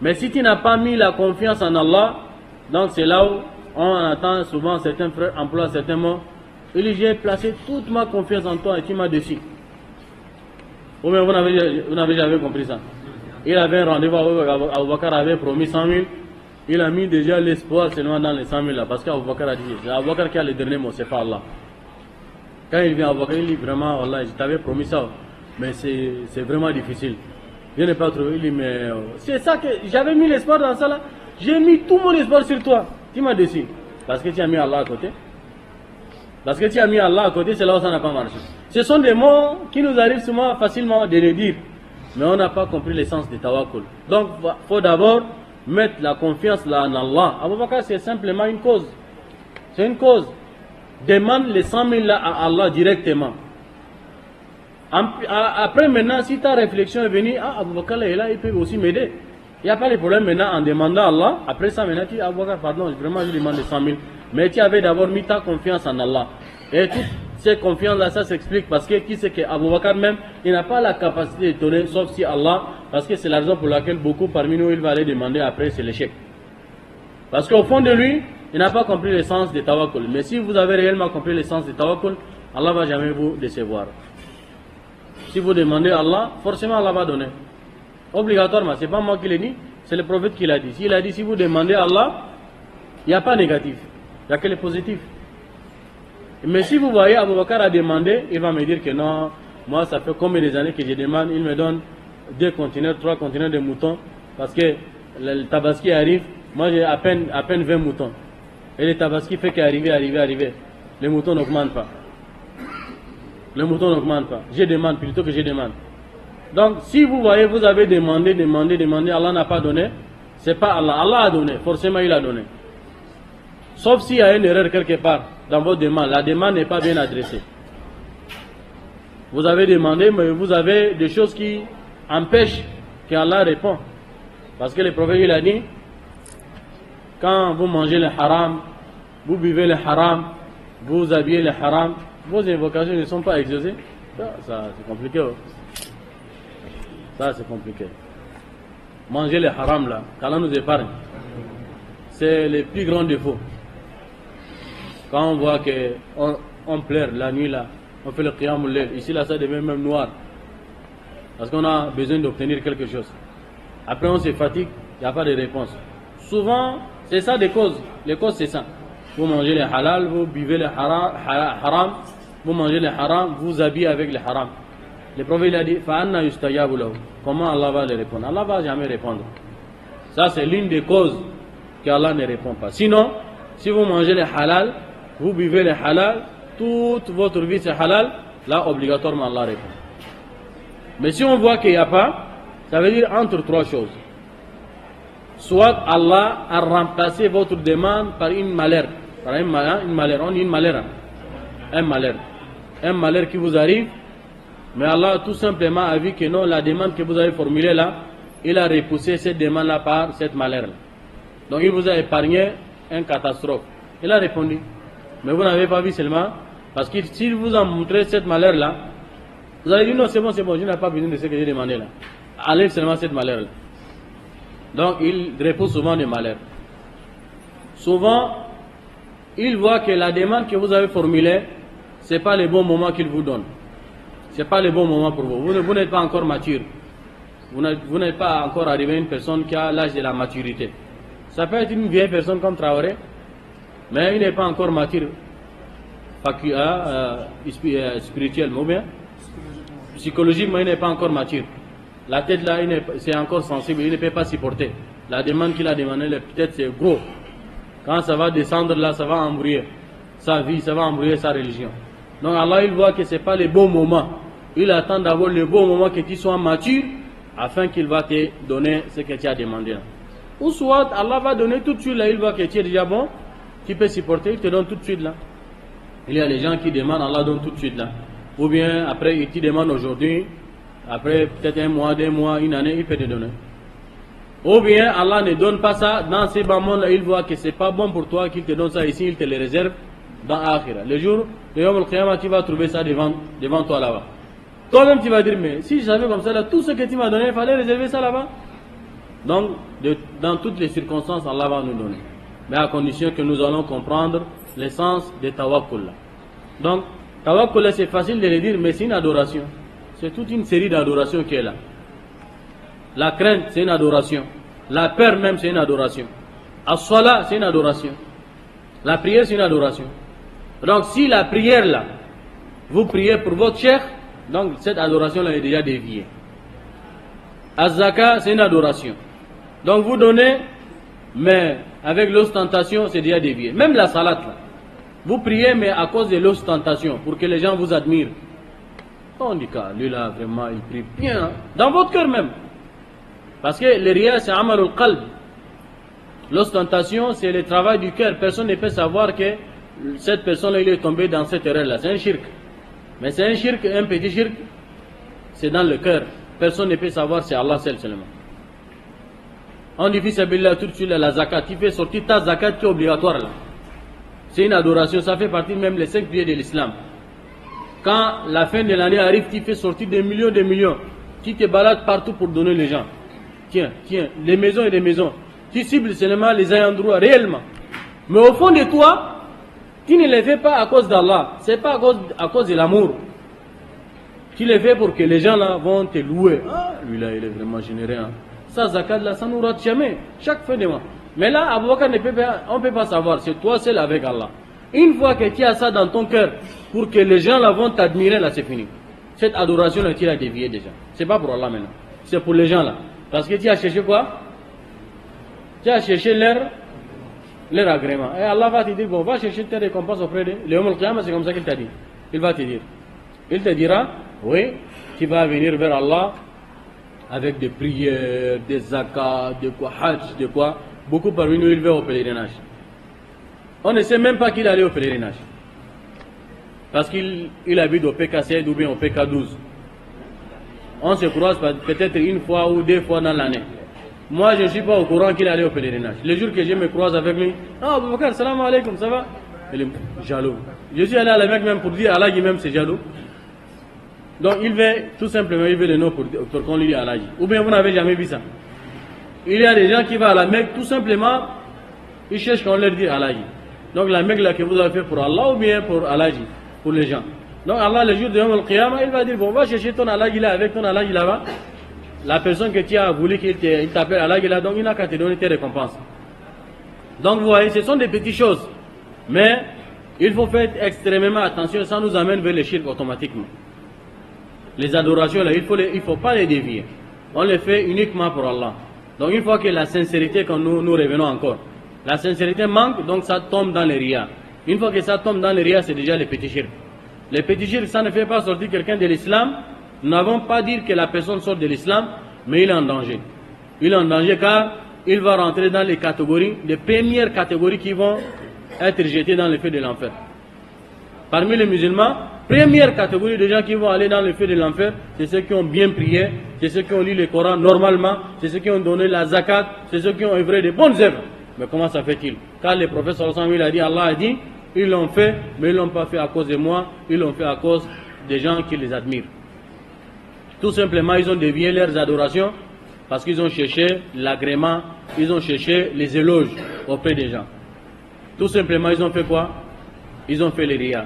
Mais si tu n'as pas mis la confiance en Allah, donc c'est là où on entend souvent certains frères emploient certains mots. Il dit j'ai placé toute ma confiance en toi et tu m'as déçu. Ou bien vous n'avez jamais compris ça. Il avait un rendez-vous, Abou Bakr avait promis 100 000. Il a mis déjà l'espoir seulement dans les 100 000 là. Parce qu'Abou Bakr a dit, c'est Abou Bakr qui a le dernier mot, c'est pas Allah. Quand il vient à Abou Bakr, il dit vraiment, Allah, je t'avais promis ça. Mais c'est vraiment difficile. Je n'ai pas trouvé. Il dit, mais c'est ça que j'avais mis l'espoir dans ça là. J'ai mis tout mon espoir sur toi. Tu m'as déçu. Parce que tu as mis Allah à côté. Parce que tu as mis Allah à côté, c'est là où ça n'a pas marché. Ce sont des mots qui nous arrivent souvent facilement de les dire. Mais on n'a pas compris l'essence du tawakkul. Donc, il faut d'abord mettre la confiance là en Allah. Abou Bakr, c'est simplement une cause. C'est une cause. Demande les 100 000 là à Allah directement. Après, maintenant, si ta réflexion est venue, Abou Bakr est là, il peut aussi m'aider. Il n'y a pas de problème maintenant en demandant à Allah. Après ça, maintenant, tu dis, Abou Bakr, pardon, vraiment, je demande les 100 000. Mais tu avais d'abord mis ta confiance en Allah. Et toute cette confiance-là, ça s'explique parce que qui sait qu'Abou Bakr même, il n'a pas la capacité de donner, sauf si Allah, parce que c'est la raison pour laquelle beaucoup parmi nous, il va aller demander après, c'est l'échec. Parce qu'au fond de lui, il n'a pas compris l'essence de tawakkul. Mais si vous avez réellement compris l'essence de tawakkul, Allah ne va jamais vous décevoir. Si vous demandez à Allah, forcément Allah va donner. Obligatoirement, ce n'est pas moi qui l'ai dit, c'est le prophète qui l'a dit. S'il a dit, si vous demandez à Allah, il n'y a pas négatif, il n'y a que le positif. Mais si vous voyez Abou Bakr a demandé, il va me dire que non, moi ça fait combien des années que je demande, il me donne 2 conteneurs, 3 conteneurs de moutons, parce que le tabaski arrive, moi j'ai à peine 20 moutons. Et le tabaski fait qu'arriver, les moutons n'augmentent pas. Les moutons n'augmentent pas. Je demande plutôt que je demande. Donc si vous voyez, vous avez demandé, Allah n'a pas donné, c'est pas Allah. Allah a donné, forcément il a donné. Sauf s'il y a une erreur quelque part dans votre demande. La demande n'est pas bien adressée. Vous avez demandé, mais vous avez des choses qui empêchent qu'Allah réponde. Parce que le prophète il a dit, quand vous mangez le haram, vous buvez le haram, vous habillez le haram, vos invocations ne sont pas exaucées. Ça c'est compliqué. Ça c'est compliqué. Manger le haram là, qu'Allah nous épargne. C'est le plus grand défaut. Quand on voit qu'on pleure la nuit là, on fait le qiyamul layl. Ici là, ça devient même noir. Parce qu'on a besoin d'obtenir quelque chose. Après on se fatigue, il n'y a pas de réponse. Souvent, c'est ça des causes. Les causes c'est ça. Vous mangez le halal, vous buvez le haram, vous mangez le haram, vous habillez avec le haram. Le prophète il a dit, fa'anna yustajabu lahu. Comment Allah va le répondre? Allah va jamais répondre. Ça c'est l'une des causes qu'Allah ne répond pas. Sinon, si vous mangez le halal, vous buvez le halal, toute votre vie c'est halal, là obligatoirement Allah répond. Mais si on voit qu'il n'y a pas, ça veut dire entre 3 choses. Soit Allah a remplacé votre demande par une malheur. Par une malheur, on dit une malheur. Un malheur. Un malheur qui vous arrive, mais Allah tout simplement a vu que non, la demande que vous avez formulée là, il a repoussé cette demande-là par cette malheur-là. Donc il vous a épargné une catastrophe. Il a répondu. Mais vous n'avez pas vu seulement, parce que s'il vous a montré cette malheur-là, vous allez dire non, c'est bon, je n'ai pas besoin de ce que j'ai demandé là. Enlève seulement cette malheur-là. Donc il repousse souvent des malheurs. Souvent, il voit que la demande que vous avez formulée, ce n'est pas le bon moment qu'il vous donne. Ce n'est pas le bon moment pour vous. Vous n'êtes pas encore mature. Vous n'êtes pas encore arrivé à une personne qui a l'âge de la maturité. Ça peut être une vieille personne comme Traoré, mais il n'est pas encore mature spirituellement ou bien psychologiquement, il n'est pas encore mature. La tête là, c'est encore sensible, il ne peut pas supporter. La demande qu'il a demandée, peut-être c'est gros. Quand ça va descendre là, ça va embrouiller sa vie, ça va embrouiller sa religion. Donc Allah, il voit que ce n'est pas le bon moment. Il attend d'avoir le bon moment que tu sois mature, afin qu'il va te donner ce que tu as demandé là. Ou soit Allah va donner tout de suite là, il voit que tu es déjà bon, tu peux supporter, il te donne tout de suite là. Il y a des gens qui demandent, Allah donne tout de suite là. Ou bien après, il te demande aujourd'hui, après peut-être un mois, 2 mois, une année, il peut te donner. Ou bien Allah ne donne pas ça, dans ces bas mondes là, il voit que c'est pas bon pour toi, qu'il te donne ça ici, il te le réserve dans Akhira. Le jour, le Yom al-Qiyamah, tu vas trouver ça devant toi là-bas. Toi-même tu vas dire, mais si je savais comme ça là, tout ce que tu m'as donné, il fallait réserver ça là-bas. Donc, dans toutes les circonstances, Allah va nous donner. Mais à condition que nous allons comprendre l'essence de tawakkul. Donc, tawakkul, c'est facile de le dire, mais c'est une adoration. C'est toute une série d'adorations qui est là. La crainte, c'est une adoration. La peur même, c'est une adoration. As-salat, c'est une adoration. La prière, c'est une adoration. Donc, si la prière là, vous priez pour votre cheikh, donc cette adoration-là est déjà déviée. Az-zaka, c'est une adoration. Donc vous donnez, mais avec l'ostentation, c'est déjà dévié. Même la salat, là. Vous priez, mais à cause de l'ostentation, pour que les gens vous admirent. On dit que lui là, vraiment, il prie bien. Hein? Dans votre cœur même. Parce que le riya, c'est amal al-qalb. L'ostentation, c'est le travail du cœur. Personne ne peut savoir que cette personne-là, il est tombé dans cette erreur-là. C'est un shirk. Mais c'est un shirk, un petit shirk, c'est dans le cœur. Personne ne peut savoir, c'est Allah seul seulement. On dit, fils Abdullah, tout de suite, la zakat. Tu fais sortir ta zakat qui est obligatoire là. C'est une adoration, ça fait partie même des 5 piliers de l'islam. Quand la fin de l'année arrive, tu fais sortir des millions. Tu te balades partout pour donner les gens. Tiens, les maisons et les maisons. Tu cibles seulement les ayants droit réellement. Mais au fond de toi, tu ne les fais pas à cause d'Allah. C'est pas à cause de l'amour. Tu les fais pour que les gens là vont te louer. Ah, lui là, il est vraiment généreux. Hein. Ça, zakat là, ça nous rate jamais. Chaque fin de mois. Mais là, Abu Bakr on ne peut pas savoir. C'est toi seul avec Allah. Une fois que tu as ça dans ton cœur, pour que les gens là vont t'admirer, là c'est fini. Cette adoration là, tu l'as déviée déjà. C'est pas pour Allah maintenant. C'est pour les gens là. Parce que tu as cherché quoi? Tu as cherché leur agrément. Et Allah va te dire, bon, va chercher tes récompenses auprès d'eux. Le Yom al-Qiyamah, c'est comme ça qu'il t'a dit. Il va te dire. Il te dira, oui, tu vas venir vers Allah avec des prières, des zakats, de quoi, hajj, de quoi. Beaucoup parmi nous, ils vont au pèlerinage. On ne sait même pas qu'il allait au pèlerinage. Parce qu'il habite au PK7 ou bien au PK12. On se croise peut-être une fois ou 2 fois dans l'année. Moi, je ne suis pas au courant qu'il allait au pèlerinage. Le jour que je me croise avec lui, ah, Abu Bakr, salam alaikum, ça va? Il est jaloux. Je suis allé à la Mecque même pour dire Allah même c'est jaloux. Donc il veut tout simplement, il veut le nom pour qu'on lui dise Allah. Ou bien vous n'avez jamais vu ça. Il y a des gens qui vont à la Mecque tout simplement, ils cherchent qu'on leur dise Allah. Donc la Mecque là que vous avez fait pour Allah ou bien pour Allah, pour les gens. Donc Allah le jour de Yom al-Qiyamah, il va dire bon, va chercher ton Allah là avec ton Allah là-bas. La personne que tu as voulu qu'il t'appelle Allah là, donc il n'a qu'à te donner tes récompenses. Donc vous voyez, ce sont des petites choses. Mais il faut faire extrêmement attention, ça nous amène vers le shirk automatiquement. Les adorations là, il faut pas les dévier. On les fait uniquement pour Allah. Donc une fois que la sincérité, quand nous revenons encore, la sincérité manque, donc ça tombe dans les riyas. Une fois que ça tombe dans les riyas, c'est déjà les petits shirk. Les petits shirk, ça ne fait pas sortir quelqu'un de l'islam. Nous n'avons pas dit que la personne sort de l'islam, mais il est en danger. Il est en danger car il va rentrer dans les catégories, les premières catégories qui vont être jetées dans le feu de l'enfer. Parmi les musulmans, première catégorie de gens qui vont aller dans le feu de l'enfer, c'est ceux qui ont bien prié, c'est ceux qui ont lu le Coran normalement, c'est ceux qui ont donné la zakat, c'est ceux qui ont œuvré de bonnes œuvres. Mais comment ça fait-il? Car le prophète sallallahu alayhi wa sallam, il a dit, Allah a dit, ils l'ont fait, mais ils ne l'ont pas fait à cause de moi, ils l'ont fait à cause des gens qui les admirent. Tout simplement, ils ont dévié leurs adorations parce qu'ils ont cherché l'agrément, ils ont cherché les éloges auprès des gens. Tout simplement, ils ont fait quoi? Ils ont fait les riyas.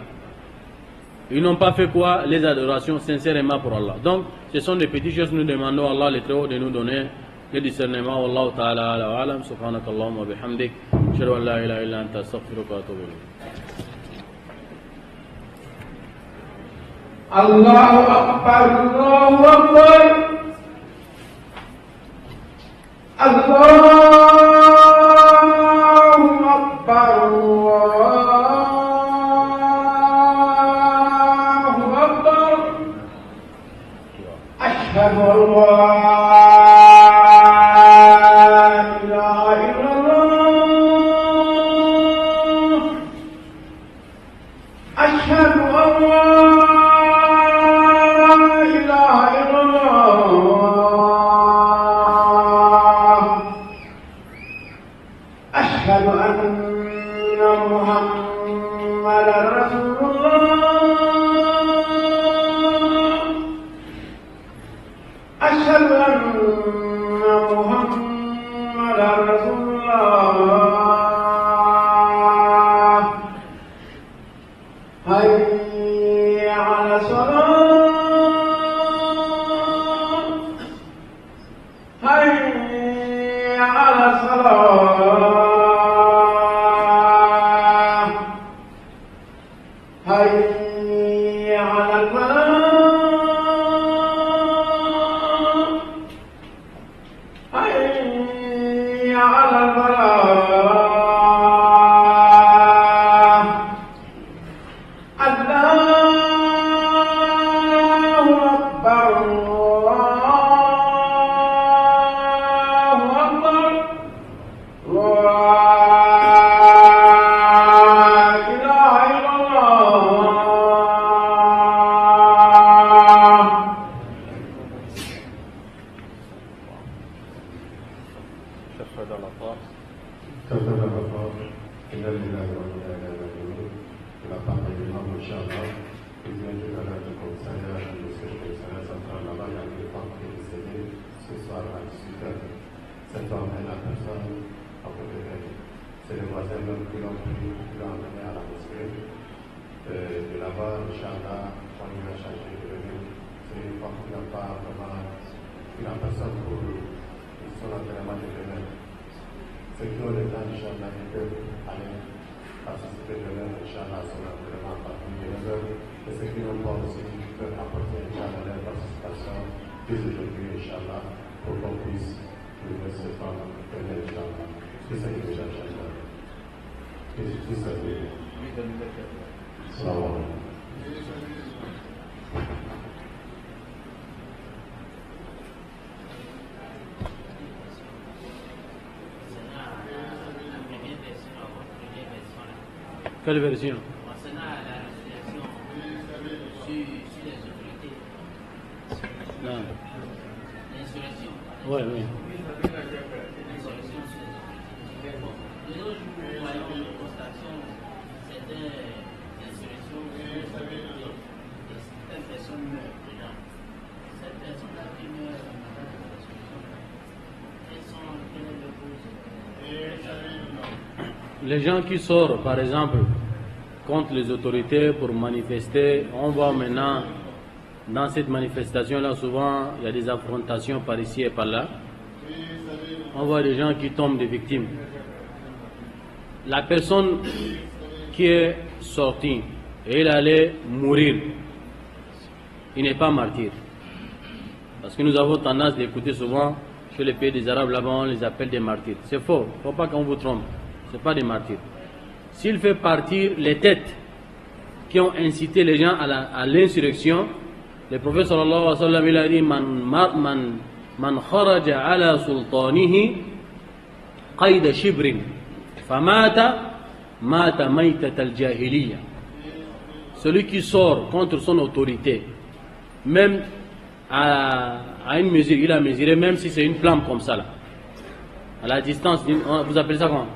Ils n'ont pas fait quoi? Les adorations sincèrement pour Allah. Donc, ce sont des petites choses, nous demandons à Allah, le Très-Haut, de nous donner le discernement. Wallahu ta'ala ala wa alam, subhanakallahumma wa bihamdik, ashhadu an la ilaha illa anta astaghfiruka wa atubu ilayk. Allahu Akbar, Allahu Akbar, Allahu Akbar, Allahu Akbar. Ashhadu an la ilaha illallah. Ashhadu an la أشهد أن محمدا رسول الله أشهد أن محمدا رسول الله حي على الصلاة حي على الصلاة حي على الفلاح حي على الفلاح الله أكبر الله أكبر لا إله إلا الله. شهد الله إن لله وإنا إليه راجعون. إلى بعض الإمام إن شاء الله. إذن جلالتكم سيئة المسلمين سيئة الله يعني بفضل المسلمين ce soir à 18h. Cet homme est la personne à côté d'elle. C'est le voisin même qui l'ont pris, qui l'ont amené à la mosquée. De là-bas, Inch'Allah, on lui a chargé de venir. C'est une fois qu'il n'a pas vraiment pris la personne pour son entraînement de demain. Ceux qui ont le temps, Inch'Allah, ils peuvent aller participer demain, Inch'Allah, à son entraînement à partir de 9h. Et ceux qui n'ont pas aussi peuvent apporter, Inch'Allah, leur participation dès aujourd'hui, Inch'Allah, pour qu'on puisse trouver ce temps demain, Inch'Allah. C'est ça qui est déjà Inch'Allah. Et tout ça, c'est... Salam alaikum. Quelle version? Concernant la législation sur les autorités, Non. l'insurrection, Oui, oui. l'insurrection sur les autorités. Bon, de nos jours, nous voyons une constatation certaines insurrections sur les autorités et certaines personnes meurent dedans. Cette personne-là qui meurt dans l'insurrection, quelle est leur cause? Les gens qui sortent, par exemple, contre les autorités pour manifester, on voit maintenant, dans cette manifestation-là, souvent, il y a des affrontations par ici et par là. On voit des gens qui tombent des victimes. La personne qui est sortie et il allait mourir, il n'est pas martyr. Parce que nous avons tendance d'écouter souvent, chez les pays des Arabes, là-bas, on les appelle des martyrs. C'est faux, il ne faut pas qu'on vous trompe. Ce n'est pas des martyrs. S'il fait partir les têtes qui ont incité les gens à l'insurrection, le prophète sallallahu alayhi wa sallam, il a dit Man kharaja ala sultanihi qayda shibrin famata mata maytat al-jahiliya. Celui qui sort contre son autorité, même à une mesure, il a mesuré, même si c'est une flamme comme ça, là, à la distance, vous appelez ça comment?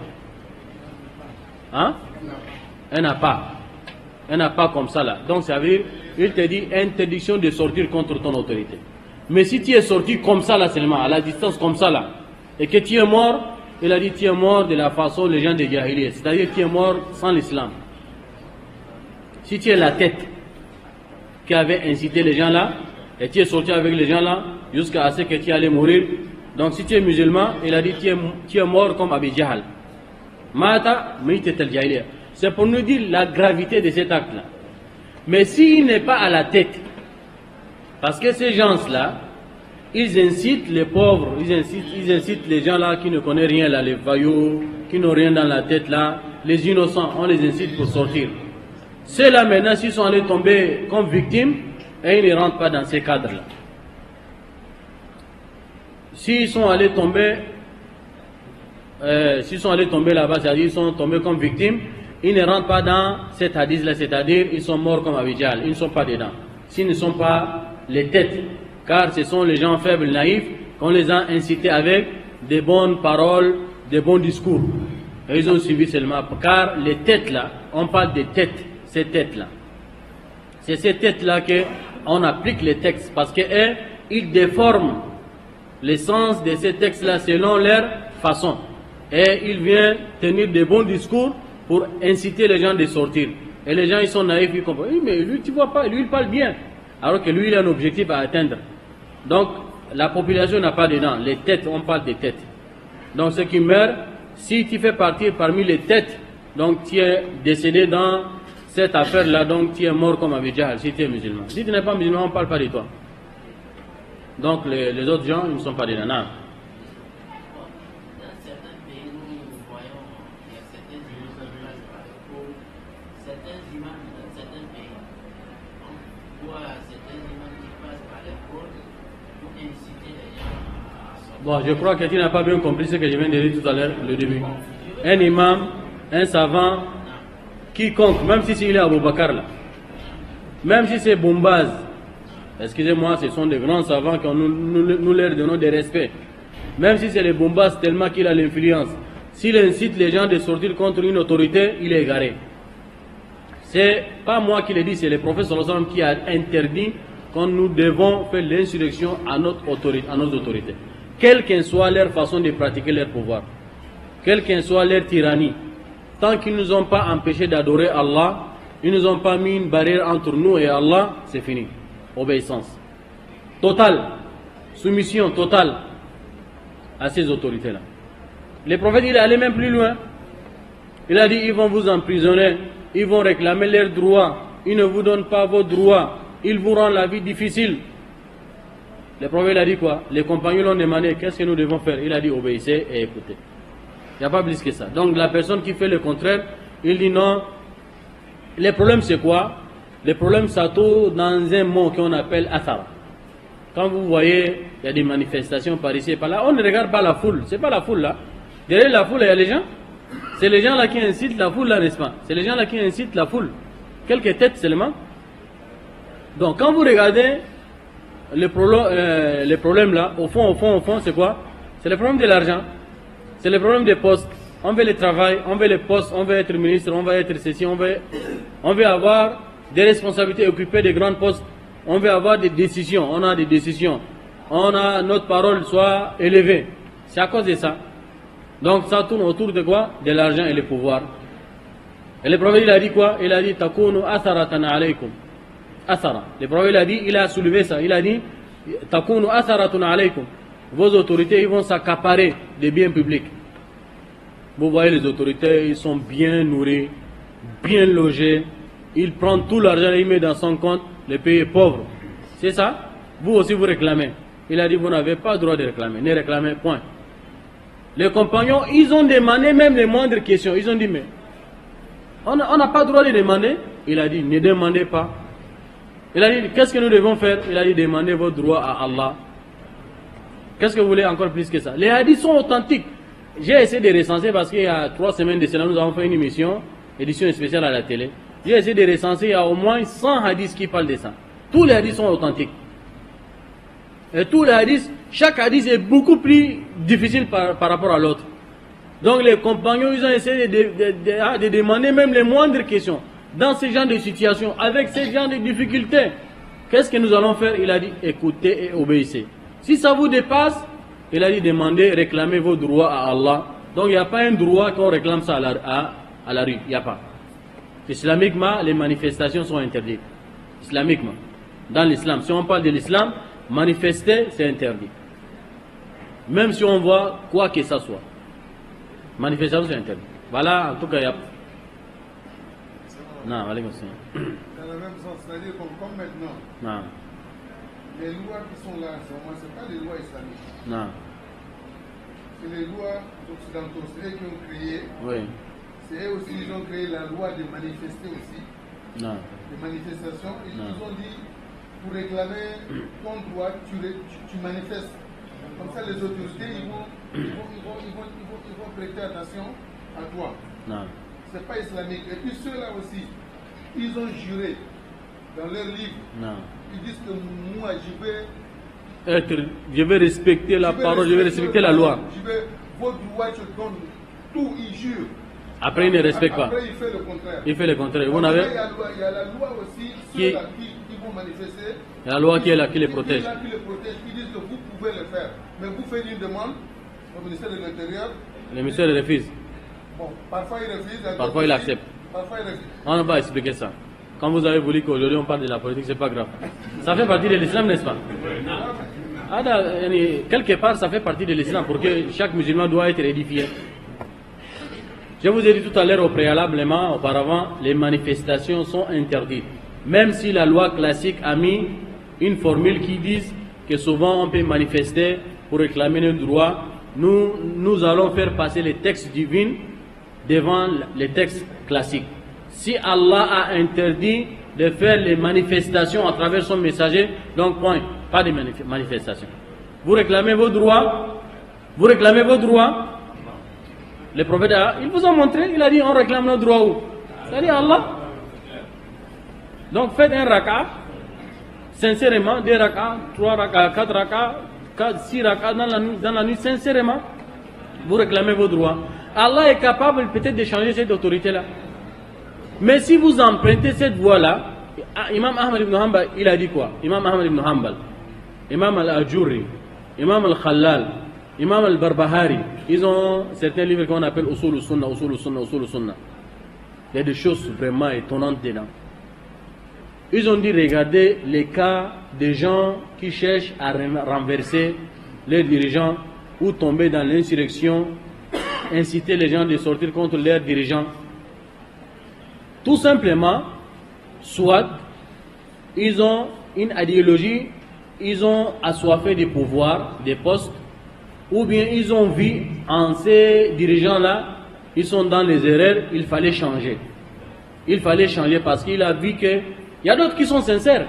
Hein? Elle n'a pas comme ça là. Donc ça veut dire, il te dit interdiction de sortir contre ton autorité. Mais si tu es sorti comme ça là seulement, à la distance comme ça là, et que tu es mort, il a dit tu es mort de la façon les gens de Jahiliyyah, c'est-à-dire tu es mort sans l'islam. Si tu es la tête qui avait incité les gens là, et tu es sorti avec les gens là, jusqu'à ce que tu allais mourir, donc si tu es musulman, il a dit tu es mort comme Abi Jahal. Mata mitat al-Jahiliyyah. C'est pour nous dire la gravité de cet acte là. Mais s'il n'est pas à la tête, parce que ces gens-là, ils incitent les pauvres, ils incitent les gens là qui ne connaissent rien là, les vaillots, qui n'ont rien dans la tête là, les innocents, on les incite pour sortir. Ceux-là maintenant, s'ils sont allés tomber comme victimes, et ils ne rentrent pas dans ces cadres-là. S'ils sont allés tomber là-bas, c'est-à-dire ils sont tombés comme victimes, ils ne rentrent pas dans cet hadith-là, c'est-à-dire ils sont morts comme Abi Jahl, ils ne sont pas dedans. S'ils ne sont pas les têtes, car ce sont les gens faibles, naïfs, qu'on les a incités avec des bonnes paroles, des bons discours. Et ils ont suivi seulement, car les têtes-là, on parle des têtes, ces têtes-là. C'est ces têtes-là qu'on applique les textes, parce qu'ils déforment le sens de ces textes-là selon leur façon. Et ils viennent tenir de bons discours pour inciter les gens de sortir. Et les gens, ils sont naïfs, ils comprennent. Oui, mais lui, tu vois pas, lui, il parle bien. Alors que lui, il a un objectif à atteindre. Donc, la population n'a pas dedans. Les têtes, on parle des têtes. Donc, ceux qui meurent, si tu fais partie parmi les têtes, donc tu es décédé dans cette affaire-là, donc tu es mort comme Abi Jahl, si tu es musulman. Si tu n'es pas musulman, on ne parle pas de toi. Donc, les autres gens, ils ne sont pas dedans. Non. Bon, je crois que tu n'as pas bien compris ce que je viens de dire tout à l'heure, le début. Un imam, un savant, quiconque, même si c'est Abou Bakar là, même si c'est Bombaz, excusez-moi, ce sont des grands savants que nous leur donnons des respects. Même si c'est les Bombaz tellement qu'il a l'influence, s'il incite les gens de sortir contre une autorité, il est égaré. C'est pas moi qui le dis, c'est le prophète sallallahu alayhi wa sallam qui a interdit quand nous devons faire l'insurrection à notre autorité, à nos autorités. Quelle qu'en soit leur façon de pratiquer leur pouvoir, quelle qu'en soit leur tyrannie, tant qu'ils ne nous ont pas empêchés d'adorer Allah, ils ne nous ont pas mis une barrière entre nous et Allah, c'est fini. Obéissance totale, soumission totale à ces autorités-là. Le prophète, il est allé même plus loin. Il a dit, ils vont vous emprisonner, ils vont réclamer leurs droits, ils ne vous donnent pas vos droits, ils vous rendent la vie difficile. Le prophète a dit quoi? Les compagnons l'ont demandé, qu'est-ce que nous devons faire? Il a dit, obéissez et écoutez. Il n'y a pas plus que ça. Donc la personne qui fait le contraire, il dit non. Le problème c'est quoi? Le problème ça tourne dans un mot qu'on appelle athar. Quand vous voyez, il y a des manifestations par ici et par là, on ne regarde pas la foule. C'est pas la foule là. Derrière la foule, il y a les gens. C'est les gens là qui incitent la foule là, n'est-ce pas? C'est les gens là qui incitent la foule. Quelques têtes seulement. Donc quand vous regardez le problème là, au fond, c'est quoi? C'est le problème de l'argent. C'est le problème des postes. On veut le travail, on veut les postes, on veut être ministre, on veut être ceci, on veut avoir des responsabilités, occuper des grands postes. On veut avoir des décisions. On a des décisions. On a notre parole soit élevée. C'est à cause de ça. Donc ça tourne autour de quoi? De l'argent et le pouvoir. Et le prophète il a dit quoi? Il a dit takunu atharatan alaykum. Athara. Le prophète il a dit, il a soulevé ça. Il a dit takunu atharatun alaykum. Vos autorités ils vont s'accaparer des biens publics. Vous voyez les autorités, ils sont bien nourris, bien logés. Ils prennent tout l'argent et ils mettent dans son compte. Le pays est pauvre. C'est ça? Vous aussi vous réclamez. Il a dit vous n'avez pas le droit de réclamer. Ne réclamez point. Les compagnons, ils ont demandé même les moindres questions. Ils ont dit mais on n'a pas le droit de demander. Il a dit ne demandez pas. Il a dit qu'est-ce que nous devons faire? Il a dit demandez vos droits à Allah. Qu'est-ce que vous voulez encore plus que ça? Les hadiths sont authentiques. J'ai essayé de recenser parce qu'il y a 3 semaines de cela, nous avons fait une édition spéciale à la télé. J'ai essayé de recenser, il y a au moins 100 hadiths qui parlent de ça. Tous les hadiths sont authentiques. Et tous les hadiths, chaque hadith est beaucoup plus difficile par rapport à l'autre. Donc les compagnons, ils ont essayé de demander même les moindres questions. Dans ce genre de situation, avec ce genre de difficultés, qu'est-ce que nous allons faire? Il a dit, écoutez et obéissez. Si ça vous dépasse, il a dit, demandez, réclamez vos droits à Allah. Donc il n'y a pas un droit qu'on réclame ça à la rue. Il n'y a pas. Islamiquement, les manifestations sont interdites. Islamiquement. Dans l'islam, si on parle de l'islam, manifester, c'est interdit. Même si on voit quoi que ça soit. Manifestation, c'est interdit. Voilà, en tout cas, il y a... Non, allez, monsieur. Dans le même sens, c'est-à-dire comme maintenant, Non. les lois qui sont là, ce n'est pas des lois islamiques. Non. C'est les lois occidentaux, c'est eux qui ont créé. Oui. C'est eux aussi, ils ont créé la loi de manifester aussi. Non. De manifestation. Ils Non. nous ont dit, pour réclamer ton droit, tu manifestes. Comme ça, les autorités, ils vont prêter attention à toi. Non. Ce n'est pas islamique. Et puis ceux-là aussi, ils ont juré dans leur livre. Non. Ils disent que moi, Je vais respecter la parole, je vais respecter la loi. Vos droits, je donne tout, ils jurent. Après, il ne respecte pas. Après, il fait le contraire. Il fait le contraire. Vous Après, n'avez... il y a la loi aussi, Qui- ceux-là qui vont manifester. La loi qui est là, qui les protège. Qui les protège, qui disent que vous pouvez le faire. Mais vous faites une demande au ministère de l'Intérieur. Le ministère refuse. Bon, parfois il refuse. Parfois, il accepte. Parfois il refuse. On ne va pas expliquer ça. Quand vous avez voulu qu'aujourd'hui on parle de la politique, c'est pas grave. Ça fait partie de l'islam, n'est-ce pas? Quelque part, ça fait partie de l'islam pour que chaque musulman doit être édifié. Je vous ai dit tout à l'heure préalablement, auparavant, les manifestations sont interdites. Même si la loi classique a mis une formule qui dit que souvent on peut manifester pour réclamer nos droits, nous allons faire passer les textes divins devant les textes classiques. Si Allah a interdit de faire les manifestations à travers son messager, donc point, pas de manifestations. Vous réclamez vos droits, vous réclamez vos droits. Le prophète, il vous a montré, il a dit on réclame nos droits où? Il a dit Allah. Donc faites un raka, sincèrement, 2 raka, 3 raka, 4 raka, 6 raka dans la nuit, sincèrement, vous réclamez vos droits. Allah est capable peut-être de changer cette autorité-là. Mais si vous empruntez cette voie-là, Imam Ahmad ibn Hanbal, il a dit quoi? Imam Ahmad ibn Hanbal, Imam al-Ajurri, Imam al-Khallal, Imam al-Barbahari, ils ont certains livres qu'on appelle Usul al-Sunnah, Usul al-Sunnah, Usul al-Sunnah. Il y a des choses vraiment étonnantes dedans. Ils ont dit, regardez les cas des gens qui cherchent à renverser les dirigeants ou tomber dans l'insurrection, inciter les gens de sortir contre leurs dirigeants. Tout simplement, soit ils ont une idéologie, ils ont assoiffé des pouvoirs, des postes, ou bien ils ont vu en ces dirigeants-là, ils sont dans les erreurs, il fallait changer. Il fallait changer parce qu'il a vu que il y a d'autres qui sont sincères.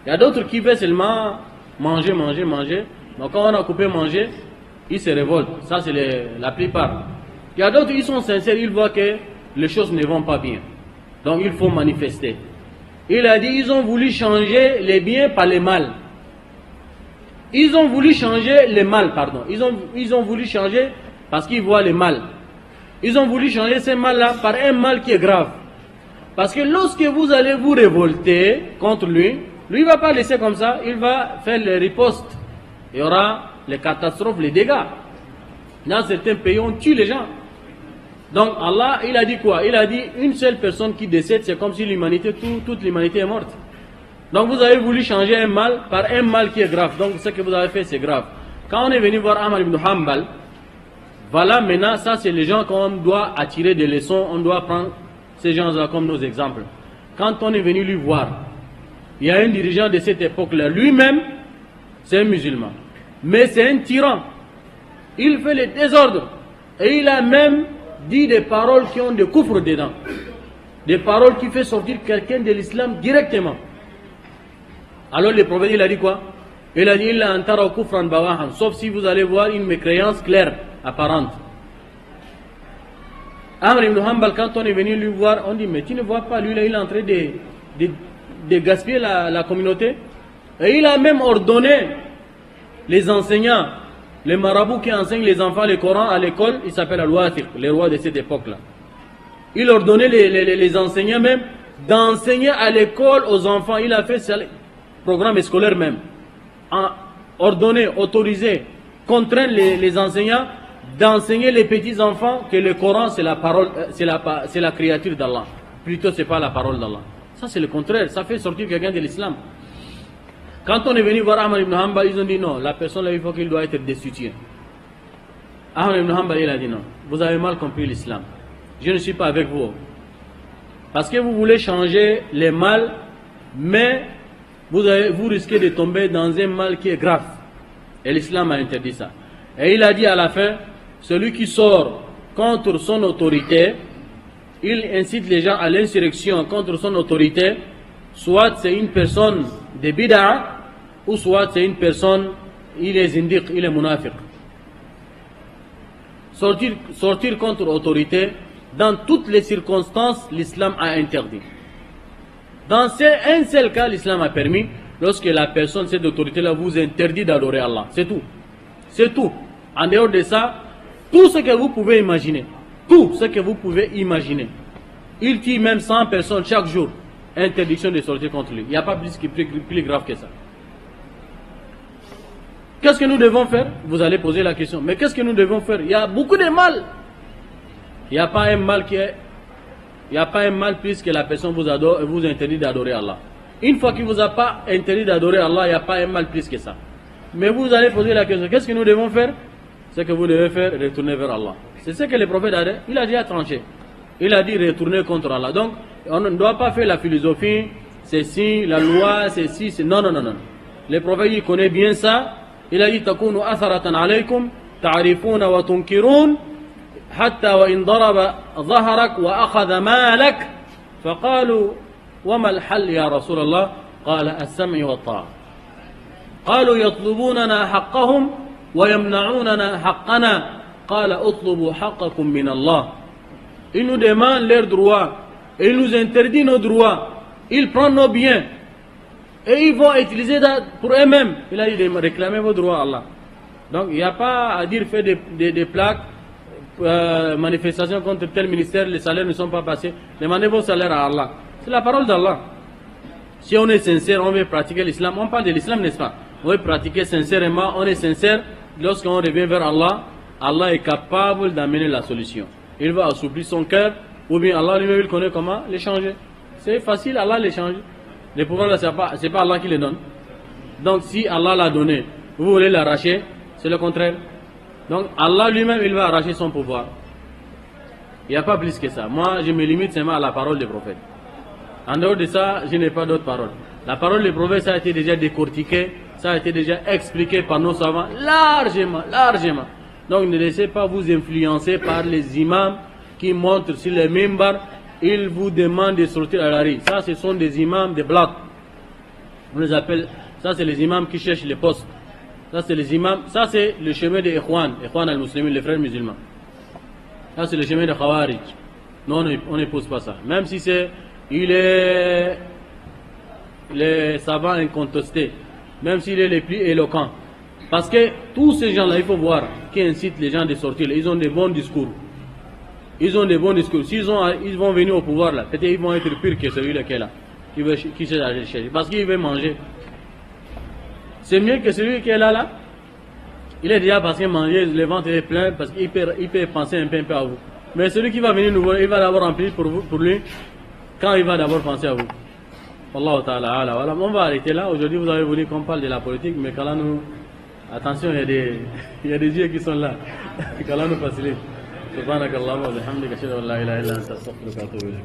Il y a d'autres qui veulent seulement manger. Donc quand on a coupé manger, ils se révoltent. Ça c'est la plupart. Il y a d'autres qui sont sincères, ils voient que les choses ne vont pas bien. Donc il faut manifester. Il a dit, ils ont voulu changer les biens par les mal. Ils ont voulu changer les mal, pardon. Ils ont voulu changer parce qu'ils voient les mal. Ils ont voulu changer ces mal-là par un mal qui est grave. Parce que lorsque vous allez vous révolter contre lui, lui ne va pas laisser comme ça, il va faire les ripostes. Il y aura les catastrophes, les dégâts. Dans certains pays, on tue les gens. Donc Allah, il a dit quoi? Il a dit une seule personne qui décède, c'est comme si l'humanité, toute l'humanité est morte. Donc vous avez voulu changer un mal par un mal qui est grave. Donc ce que vous avez fait, c'est grave. Quand on est venu voir Ahmad ibn Hanbal, voilà maintenant, ça c'est les gens qu'on doit attirer des leçons, on doit prendre ces gens-là comme nos exemples. Quand on est venu lui voir, il y a un dirigeant de cette époque-là, lui-même, c'est un musulman. Mais c'est un tyran. Il fait le désordre. Et il a même dit des paroles qui ont des coufres dedans. Des paroles qui font sortir quelqu'un de l'islam directement. Alors le prophète, il a dit quoi? Il a dit, illa antara kufran bawahan, sauf si vous allez voir une mécréance claire, apparente. Amr ibn Hanbal, quand on est venu lui voir, on dit, mais tu ne vois pas, lui là, il est en train de gaspiller la communauté. Et il a même ordonné les enseignants Les marabouts qui enseignent les enfants le Coran à l'école, ils s'appellent Al-Wathiq, les rois de cette époque-là. Il ordonnait les enseignants même d'enseigner à l'école aux enfants. Il a fait ce programme scolaire même. Ordonné, autorisé, contraindre les enseignants d'enseigner les petits enfants que le Coran c'est la parole, c'est la créature d'Allah. Plutôt c'est pas la parole d'Allah. Ça c'est le contraire, ça fait sortir quelqu'un de l'islam. Quand on est venu voir Ahmad ibn Hanbal, ils ont dit non, la personne là il faut qu'il doit être destitué. Ahmad ibn Hanbal il a dit non, vous avez mal compris l'islam. Je ne suis pas avec vous. Parce que vous voulez changer les mal, mais vous risquez de tomber dans un mal qui est grave. Et l'islam a interdit ça. Et il a dit à la fin, celui qui sort contre son autorité, il incite les gens à l'insurrection contre son autorité, soit c'est une personne de bid'a, ou soit c'est une personne, il est zindiq, il est munafiq. Sortir contre l'autorité, dans toutes les circonstances, l'islam a interdit. Dans un seul cas, l'islam a permis, lorsque la personne, cette autorité-là, vous interdit d'adorer Allah. C'est tout. C'est tout. En dehors de ça, tout ce que vous pouvez imaginer, tout ce que vous pouvez imaginer, il tue même 100 personnes chaque jour, interdiction de sortir contre lui. Il n'y a pas plus grave que ça. Qu'est-ce que nous devons faire? Vous allez poser la question. Mais qu'est-ce que nous devons faire? Il y a beaucoup de mal. Il n'y a pas un mal il n'y a pas un mal puisque la personne vous interdit d'adorer Allah. Une fois qu'il ne vous a pas interdit d'adorer Allah, il n'y a pas un mal plus que ça. Mais vous allez poser la question, qu'est-ce que nous devons faire? Ce que vous devez faire, retourner vers Allah. C'est ce que le prophète a dit, il a déjà tranché. Il a dit retourner contre Allah. Donc, on ne doit pas faire la philosophie, c'est si, la loi, c'est si, c'est... Non. Le prophète, il connaît bien ça. Il a dit, takunu atharatan alaykum, ta'rifuna wa tunkiroun, حتى وإن ضرب ظهرك وأخذ مالك فقالوا وما الحل يا رسول الله قال السمع والطاعة قالوا يطلبوننا حقهم ويمنعوننا حقنا قال اطلبوا حقكم من الله. Ils nous demandent leurs droits et ils nous interdisent nos droits. Ils prennent nos biens et ils vont utiliser ça pour eux-mêmes. Il a dit réclamez vos droits à Allah. Donc il n'y a pas à dire faire des plaques, manifestations contre tel ministère, les salaires ne sont pas passés. Demandez vos salaires à Allah. C'est la parole d'Allah. Si on est sincère, on veut pratiquer l'islam. On parle de l'islam, n'est-ce pas? On veut pratiquer sincèrement, on est sincère. Lorsqu'on revient vers Allah, Allah est capable d'amener la solution. Il va assouplir son cœur, ou bien Allah lui-même il connaît comment les changer. C'est facile, Allah les change. Les pouvoirs là, c'est pas Allah qui les donne. Donc si Allah l'a donné, vous voulez l'arracher, c'est le contraire. Donc Allah lui-même il va arracher son pouvoir. Il n'y a pas plus que ça. Moi je me limite seulement à la parole des prophètes. En dehors de ça, je n'ai pas d'autre parole. La parole des prophètes, ça a été déjà décortiqué, ça a été déjà expliqué par nos savants largement. Donc ne laissez pas vous influencer par les imams qui montrent sur les mimbars, ils vous demandent de sortir à la rue. Ça ce sont des imams de blagues. On les appelle, ça c'est les imams qui cherchent les postes. Ça c'est les imams, ça c'est le chemin des Ikhwan al-Muslimin, les frères musulmans. Ça c'est le chemin de Khawarij. Non, on n'épouse pas ça. Même si il est les savants incontestés, même s'il est le plus éloquent. Parce que tous ces gens-là, il faut voir, qui incitent les gens de sortir, ils ont des bons discours. Ils ont des bons discours. S'ils vont venir au pouvoir là, peut-être ils vont être pires que celui-là qui est là, qui cherche à chercher. Parce qu'il veut manger. C'est mieux que celui qui est là. Il est déjà parce qu'il manger, le ventre est plein, parce qu'il peut penser un peu à vous. Mais celui qui va venir nous voir, il va d'abord remplir pour lui, quand il va d'abord penser à vous. Wallahu ta'ala, voilà. On va arrêter là. Aujourd'hui, vous avez voulu qu'on parle de la politique, mais qu'Allah nous... Attention, il y a des yeux qui sont là. Qu'Allah nous facilite. Subhanakallahumma wa bihamdika ashhadu an la ilaha illa anta astaghfiruka wa atubu ilayk.